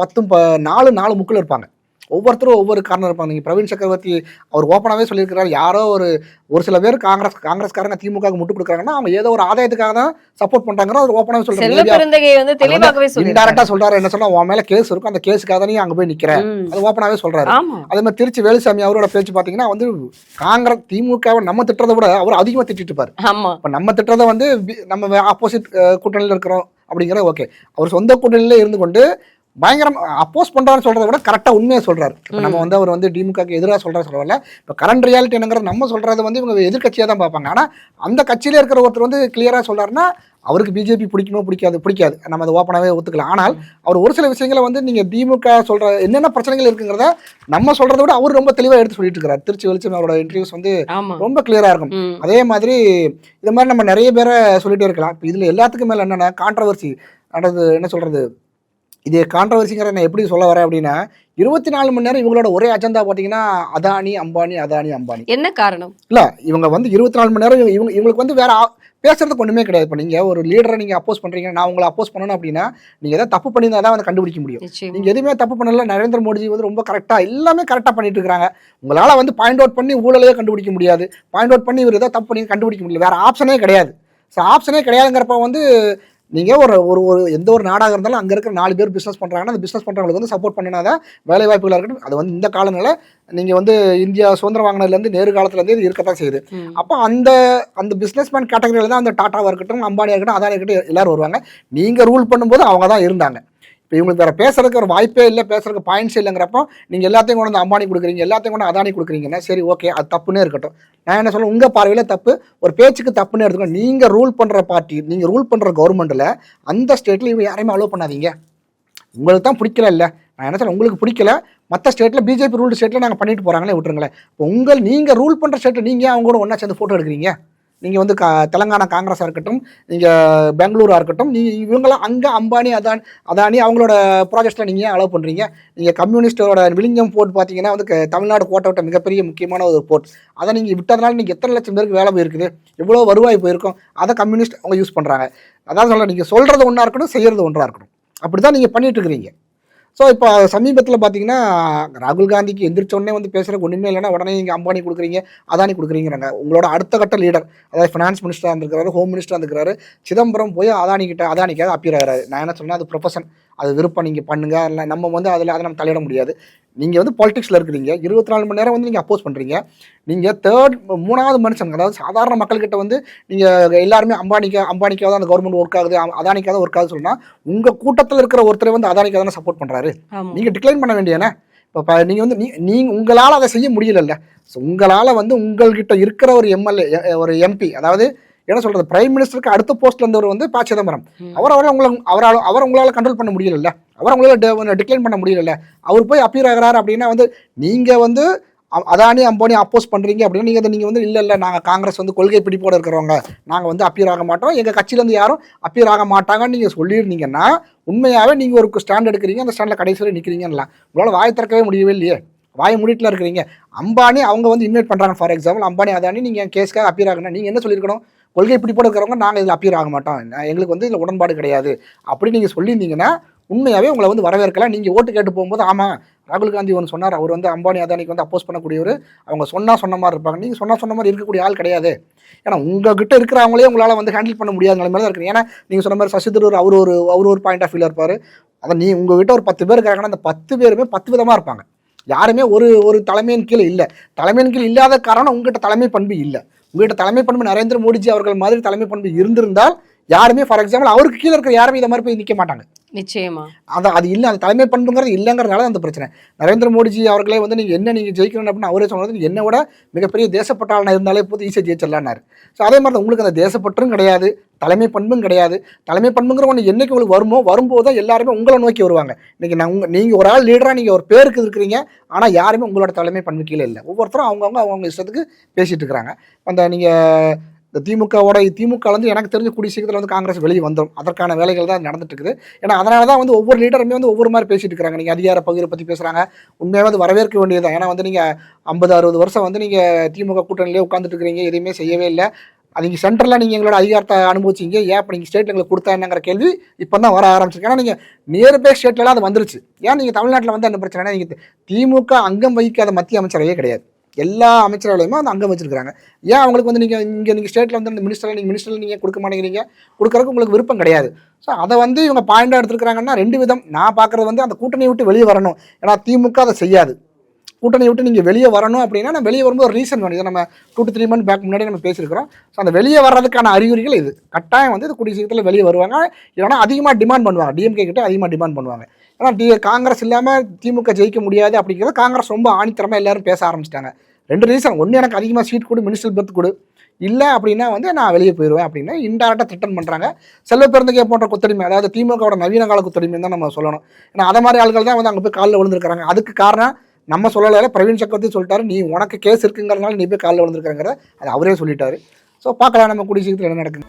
4 முக்கில் இருப்பாங்க. ஒவ்வொருத்தரும் ஒவ்வொரு காரணம் இருப்பாங்க. நீங்கள் பிரவீன் சக்கரவர்த்தி அவர் ஓப்பனாகவே சொல்லியிருக்கிறார், யாரோ ஒரு சில பேர் காங்கிரஸ்காரங்க திமுக முட்டு கொடுக்குறாங்கன்னா அவங்க ஏதோ ஒரு ஆதாயத்துக்காக தான் சப்போர்ட் பண்ணுறாங்கன்னா அவர் ஓப்பனாகவே சொல்றாரு. இன்டைரக்டா சொல்றாரு, என்ன சொன்னா உன் மேல கேஸ் இருக்கும், அந்த கேஸுக்காக தான் நீ அங்கே போய் நிற்கிற, அது ஓப்பனாகவே சொல்றாரு. அதே மாதிரி திருச்சி வேலுசாமி அவரோட பேச்சு பார்த்தீங்கன்னா வந்து காங்கிரஸ் திமுகவை நம்ம திட்டத்தை விட அவர் அதிகமாக திட்டிட்டு இருப்பார். இப்போ நம்ம திட்டத்தை வந்து நம்ம ஆப்போசிட் கூட்டணியில் இருக்கிறோம் அப்படிங்கிற ஓகே, அவர் சொந்த கூட்டணியில இருந்து கொண்டு பயங்கரம் அப்போஸ் பண்றான்னு சொல்றதை விட கரெக்டா உண்மையை சொல்றாரு. இப்போ நம்ம வந்து அவர் வந்து திமுகக்கு எதிராக சொல்லல. இப்போ கரண்ட் ரியாலிட்டி என்னங்கிறது நம்ம சொல்றது வந்து இவங்க எதிர்கட்சியாக தான் பார்ப்பாங்க. ஆனால் அந்த கட்சியில இருக்கிற ஒருத்தர் வந்து கிளியரா சொல்றாருன்னா அவருக்கு பிஜேபி பிடிக்குமோ பிடிக்காது நம்ம அதை ஓப்பனாகவே ஒத்துக்கலாம். ஆனால் அவர் ஒரு சில விஷயங்களை வந்து நீங்க திமுக சொல்ற என்னென்ன பிரச்சனைகள் இருக்குங்கிறத நம்ம சொல்றதை விட அவர் ரொம்ப தெளிவாக எடுத்து சொல்லிட்டு இருக்கிறார். திருச்சி வெளிச்சம் அவரோட இன்டர்வியூஸ் வந்து ரொம்ப கிளியரா இருக்கும். அதே மாதிரி இது மாதிரி நம்ம நிறைய பேரை சொல்லிட்டே இருக்கலாம். இப்போ இதுல எல்லாத்துக்கும் மேல என்னன்னா கான்ட்ரவர்சி நடந்தது. என்ன சொல்றது, இது கான்ட்ரவர்சிங்கிற நான் எப்படி சொல்ல வரேன் அப்படின்னா 24 மணி நேரம் இவங்களோட ஒரே அஜெண்டா பார்த்தீங்கன்னா அதானி அம்பானி. என்ன காரணம்? இல்லை, இவங்க வந்து 24 மணி நேரம் இவங்களுக்கு வந்து வேற பேசுறதுக்கு ஒன்றுமே கிடையாது. இப்போ நீங்கள் ஒரு லீடரை நீங்கள் அப்போஸ் பண்ணுறீங்க, நான் உங்களை அப்போஸ் பண்ணணும் அப்படின்னா நீங்கள் எதாவது தப்பு பண்ணியிருந்தா தான் வந்து கண்டுபிடிக்க முடியும். நீங்கள் எதுவுமே தப்பு பண்ணல. நரேந்திர மோடிஜி வந்து ரொம்ப கரெக்டாக எல்லாமே கரெக்டாக பண்ணிட்டு இருக்காங்க. உங்களால் வந்து பாயிண்ட் அவுட் பண்ணி ஊழலையே கண்டுபிடிக்க முடியாது, பாயிண்ட் அவுட் பண்ணி இவர் ஏதோ தப்பு பண்ணி கண்டுபிடிக்க முடியல, வேற ஆப்ஷனே கிடையாது. ஸோ ஆப்ஷனே கிடையாதுங்கிறப்ப வந்து நீங்கள் ஒரு எந்த ஒரு நாடாக இருந்தாலும் அங்கே இருக்கிற 4 பேர் பிஸ்னஸ் பண்ணுறாங்கன்னா அந்த பிஸ்னஸ் பண்ணுறவங்களுக்கு வந்து சப்போர்ட் பண்ணினாதான் வேலை வாய்ப்புகளாக இருக்கட்டும். அது வந்து இந்த காலநிலை நீங்கள் வந்து இந்தியா சுதந்திரம் வாங்கினதுலேருந்து நேரு காலத்துலேருந்து இது இருக்கத்தான் செய்யுது. அப்போ அந்த பிஸ்னஸ் மேன் கேட்டகரியில் தான் அந்த டாட்டாவாக இருக்கட்டும், அம்பானியாக இருக்கட்டும், அதானி இருக்கட்டும் எல்லாரும் வருவாங்க. நீங்கள் ரூல் பண்ணும்போது அவங்க தான் இருந்தாங்க. இப்போ இவங்களுக்கு வேறு பேசுறதுக்கு ஒரு வாய்ப்பே இல்லை, பேசுறதுக்கு பாயிண்ட்ஸ் இல்லைங்கிறப்போ நீங்கள் எல்லாத்தையும் கொண்டு வந்து அம்பானி கொடுக்குறீங்க, எல்லாத்தையும் கொண்டு அதானி கொடுக்குறீங்கன்னா சரி ஓகே, அது தப்புன்னே இருக்கட்டும். நான் என்ன சொல்ல, உங்கள் பார்வையில் தப்பு, ஒரு பேச்சுக்கு தப்புன்னு எடுத்துக்கணும். நீங்கள் ரூல் பண்ணுற பார்ட்டி, நீங்கள் ரூல் பண்ணுற கவர்மெண்ட்டில் அந்த ஸ்டேட்டில் இவங்க யாரையுமே அலோவ் பண்ணாதீங்க. உங்களுக்கு தான் பிடிக்கல இல்லை, நான் என்ன சொல்ல, உங்களுக்கு பிடிக்கல, மற்ற ஸ்டேட்டில் பிஜேபி ரூல் ஸ்டேட்டில் நாங்கள் பண்ணிட்டு போகிறாங்களே விட்டுருங்களேன். நீங்கள் ரூல் பண்ணுற ஸ்டேட்டில் நீங்கள் அவங்க கூட ஒன்றா சேர்ந்து ஃபோட்டோ எடுக்கிறீங்க. நீங்கள் வந்து தெலங்கானா காங்கிரஸாக இருக்கட்டும், நீங்கள் பெங்களூராக இருக்கட்டும், இவங்களாம் அங்கே அம்பானி அதானி அவங்களோட ப்ராஜெக்ட்ஸில் நீங்கள் ஏன் அலோவ் பண்ணுறீங்க? நீங்கள் கம்யூனிஸ்டோட விழிஞ்சம் போர்ட் பார்த்தீங்கன்னா வந்து தமிழ்நாடு கோட்டை விட்ட மிகப்பெரிய முக்கியமான ஒரு போர்ட். அதை நீங்கள் விட்டதுனால நீங்கள் எத்தனை லட்சம் பேருக்கு வேலை போயிருக்குது, எவ்வளோ வருவாய் போயிருக்கும், அதை கம்யூனிஸ்ட் அவங்க யூஸ் பண்ணுறாங்க. அதாவது சொல்ல, நீங்கள் சொல்கிறது ஒன்றா இருக்கணும், செய்கிறது ஒன்றாக இருக்கணும். அப்படி தான் நீங்கள் பண்ணிட்டு இருக்கிறீங்க. ஸோ இப்போ சமீபத்தில் பார்த்தீங்கன்னா ராகுல் காந்திக்கு எந்திரிச்சோடனே வந்து பேசுகிறக்கு ஒன்றுமே இல்லைன்னா உடனே நீங்கள் அம்பானி கொடுக்குறீங்க, அதானி கொடுக்குறீங்கிறாங்க. உங்களோட அடுத்த கட்ட லீடர், அதாவது ஃபினான்ஸ் மினிஸ்டராக இருந்திருக்கிறாரு, ஹோம் மினிஸ்டராக இருந்திருக்கிறாரு, சிதம்பரம் போய் அதானிக்காக அப்பியர் ஆகிறாரு. நான் என்ன சொன்னால் அது ப்ரொஃபஷன், அது விருப்பம், நீங்கள் பண்ணுங்க, இல்லை நம்ம வந்து அதை நம்ம தலையிட முடியாது. நீங்கள் வந்து பாலிடிக்ஸில் இருக்கிறீங்க, 24 மணி நேரம் வந்து நீங்கள் அப்போஸ் பண்ணுறீங்க. நீங்கள் மூணாவது மனுஷன், அதாவது சாதாரண மக்கள்கிட்ட வந்து நீங்கள் எல்லாருமே அம்பானிக்காக தான் அந்த கவர்மெண்ட் ஒர்க் ஆகுது, அதானிக்காக தான் ஒர்க் ஆகுது சொன்னால் உங்கள் கூட்டத்தில் இருக்கிற ஒருத்தரை வந்து அதானிக்காக தானே சப்போர்ட் பண்ணுறாரு. நீங்கள் டிக்ளைன் பண்ண வேண்டியன. இப்போ நீங்கள் வந்து நீங்கள் உங்களால் அதை செய்ய முடியல. ஸோ உங்களால் வந்து உங்கள்கிட்ட இருக்கிற ஒரு எம்எல்ஏ, ஒரு எம்பி, அதாவது என்ன சொல்றது, பிரைம் மினிஸ்டருக்கு அடுத்த போஸ்ட்ல இருந்தவர் வந்து ப. சிதம்பரம், அவர் உங்களால் கண்ட்ரோல் பண்ண முடியல, அவர் உங்களால் டிக்ளைன் பண்ண முடியல. அவர் போய் அப்பீர் ஆகிறாரு அப்படின்னா வந்து நீங்கள் வந்து அதானி அம்பானி அப்போஸ் பண்ணுறீங்க அப்படின்னா நீங்கள் வந்து இல்லை நாங்கள் காங்கிரஸ் வந்து கொள்கை பிடிப்போடு இருக்கிறவங்க, நாங்கள் வந்து அப்பீர் ஆக மாட்டோம், எங்கள் கட்சியிலேருந்து யாரும் அப்பீர் ஆக மாட்டாங்கன்னு நீங்கள் சொல்லியிருந்தீங்கன்னா உண்மையாகவே நீங்கள் ஒரு ஸ்டாண்ட் எடுக்கிறீங்க, அந்த ஸ்டாண்டில் கடைசியில் நிற்கிறீங்கன்னா உங்களால் வாயை திறக்கவே முடியவே இல்லையே, வாயை மூடிட்டுல இருக்கிறீங்க. அம்பானி அவங்க வந்து இன்வைட் பண்ணுறாங்க, ஃபார் எக்ஸாம்பிள் அம்பானி அதானி நீங்கள் கேஸ்க்காக அப்பீர் ஆகுனா நீங்கள் என்ன சொல்லியிருக்கணும், கொள்கை பிடிப்போடு இருக்கிறவங்க நாங்கள் இதில் அப்பீர் ஆக மாட்டோம், எங்களுக்கு வந்து இதில் உடன்பாடு கிடையாது அப்படி நீங்கள் சொல்லியிருந்தீங்கன்னா உண்மையாகவே உங்களை வந்து வரவேற்கலாம். நீங்கள் ஓட்டு கேட்டு போகும்போது ஆமாம் ராகுல் காந்தி ஒன்று சொன்னார், அவர் வந்து அம்பானி அதானிக்கு வந்து அப்போஸ் பண்ணக்கூடியவர், அவங்க சொன்ன மாதிரி இருப்பாங்க, நீங்கள் சொன்ன மாதிரி இருக்கக்கூடிய ஆள் கிடையாது. ஏன்னா உங்ககிட்ட இருக்கிறவங்களே உங்களால் வந்து ஹேண்டில் பண்ண முடியாத நிலைமையில தான் இருக்குது. ஏன்னா நீங்கள் சொன்ன மாதிரி சசி தரூர் அவர் ஒரு பாயிண்ட் ஆஃப் வியூவில் இருப்பார். அதை உங்ககிட்ட ஒரு 10 பேர் இருக்காங்கன்னா அந்த 10 பேருமே 10 விதமாக இருப்பாங்க. யாருமே ஒரு தலைமையின் கீழே இல்லை. தலைமையின் கீழ் இல்லாத காரணம் உங்ககிட்ட தலைமை பண்பு இல்லை. உங்ககிட்ட தலைமை பண்பு நரேந்திர மோடிஜி அவர்கள் மாதிரி தலைமை பண்பு இருந்திருந்தால் யாருமே, ஃபார் எக்ஸாம்பிள் அவருக்கு கீழே இருக்கிற யாருமே இதை மாதிரி போய் நிற்க மாட்டாங்க. நிச்சயமா அது இல்லை, அந்த தலைமை பண்புங்கிறது இல்லைங்கிறதுனால அந்த பிரச்சனை. நரேந்திர மோடிஜி அவர்களே வந்து நீங்கள் ஜெயிக்கணும் அப்படின்னு அவரே சொன்னது, என்னை விட மிகப்பெரிய தேசப்பட்டாளனாக இருந்தாலே போது ஈஸியாக ஜெயிச்சிடலான்னாரு. ஸோ அதே மாதிரி தான் உங்களுக்கு அந்த தேசப்பற்றும் கிடையாது, தலைமை பண்பும் கிடையாது. தலைமை பண்புங்கிற ஒன்று என்னைக்கு உங்களுக்கு வரும்போது தான் எல்லாருமே உங்களை நோக்கி வருவாங்க. இன்னைக்கு நீங்கள் ஒரு ஆள் லீடராக நீங்கள் ஒரு பேருக்கு இருக்கிறீங்க, ஆனால் யாருமே உங்களோட தலைமை பண்பு கீழே இல்லை. ஒவ்வொருத்தரும் அவங்க இஷ்டத்துக்கு பேசிட்டு இருக்கிறாங்க. அந்த நீங்கள் இந்த திமுக வந்து எனக்கு தெரிஞ்ச கூடிய சீக்கிரத்தில் வந்து காங்கிரஸ் வெளியே வந்துடும், அதற்கான வேலைகள் தான் நடந்துட்டு இருக்குது. ஏன்னா அதனால தான் வந்து ஒவ்வொரு லீடருமே வந்து ஒவ்வொரு மாதிரி பேசிட்டு இருக்காங்க. நீங்கள் அதிகார பகிர்வை பற்றி பேசுகிறாங்க, உண்மையாக வந்து வரவேற்க வேண்டியது தான். ஏன்னா வந்து நீங்கள் 50-60 வருஷம் வந்து நீங்கள் திமுக கூட்டணியிலே உட்காந்துட்டு இருக்கிறீங்க, எதுவுமே செய்யவே இல்லை. அது நீங்கள் சென்டரில் நீங்கள் எங்களோட அதிகாரத்தை அனுபவிச்சிங்க, ஏன் இப்போ நீங்கள் ஸ்டேட்டில் எங்களுக்கு கொடுத்தா என்னங்கிற கேள்வி இப்போ தான் வர ஆரம்பிச்சிருக்கு. ஏன்னா நீங்கள் நியர்பை ஸ்டேட்லாம் அது வந்துருச்சு. ஏன் நீங்கள் தமிழ்நாட்டில் வந்து என்ன பிரச்சனைனா, நீங்கள் திமுக அங்கம் வகிக்காத மத்திய அமைச்சரவையே கிடையாது. எல்லா அமைச்சரவையிலுமே அந்த அங்கம் வச்சிருக்காங்க. ஏன் அவங்களுக்கு வந்து நீங்கள் ஸ்டேட்டில் வந்து மினிஸ்டரில் நீங்கள் கொடுக்க மாட்டேங்கிறீங்க, கொடுக்குறதுக்கு உங்களுக்கு விருப்பம் கிடையாது. ஸோ அதை வந்து இவங்க பாயிண்டாக எடுத்துருக்காங்கன்னா 2 விதம். நான் பார்க்குறது வந்து அந்த கூட்டணியை விட்டு வெளியே வரணும். ஏன்னா திமுக அதை செய்யாது. கூட்டணியை விட்டு நீங்கள் வெளியே வரணும் அப்படின்னா நம்ம வெளியே வரும்போது ஒரு ரீசன் வேணும். இதை நம்ம 2 to 3 months பேக் முன்னாடி நம்ம பேசியிருக்கிறோம். ஸோ அந்த வெளியே வர்றதுக்கான அறிகுறிகள் இது. கட்டாயம் வந்து இது கூடிய சீக்கிரத்தில் வெளியே வருவாங்க. இல்லைனா அதிகமாக டிமாண்ட் பண்ணுவாங்க. டிஎம்கே கிட்ட அதிகமாக டிமாண்ட் பண்ணுவாங்க. ஏன்னா காங்கிரஸ் இல்லாமல் திமுக ஜெயிக்க முடியாது அப்படிங்கிறத காங்கிரஸ் ரொம்ப ஆணித்தரமாக எல்லாரும் பேச ஆரம்பிச்சிட்டாங்க. 2 ரீசன். ஒன்று, எனக்கு அதிகமாக சீட் கொடு, மினிஸ்டர் பெர்த் கொடு. இல்லை அப்படின்னா வந்து நான் வெளியே போயிடுவேன் அப்படின்னு இன்டெரக்டாக த்ரெட்டன் பண்ணுறாங்க. செல்வ பெருந்தகை போன்ற கொத்தடிமை, அதாவது திமுகவோட நவீன கால கொத்தடிமை தான் நம்ம சொல்லணும். ஏன்னா அதை மாதிரி ஆட்கள் தான் வந்து அங்கே போய் காலில் விழுந்துருக்காங்க. அதுக்கு காரணம் நம்ம சொல்லலை, பிரவீன் சக்கரவர்த்தி சொல்லிட்டாரு. நீ உனக்கு கேஸ் இருக்குங்கிறதுனால நீ போய் காலில் விழுந்துருக்காங்கிறத அது அவரே சொல்லிட்டாரு. ஸோ பார்க்கலாம் நம்ம கூடிய சீக்கிரத்தில் என்ன நடக்குது.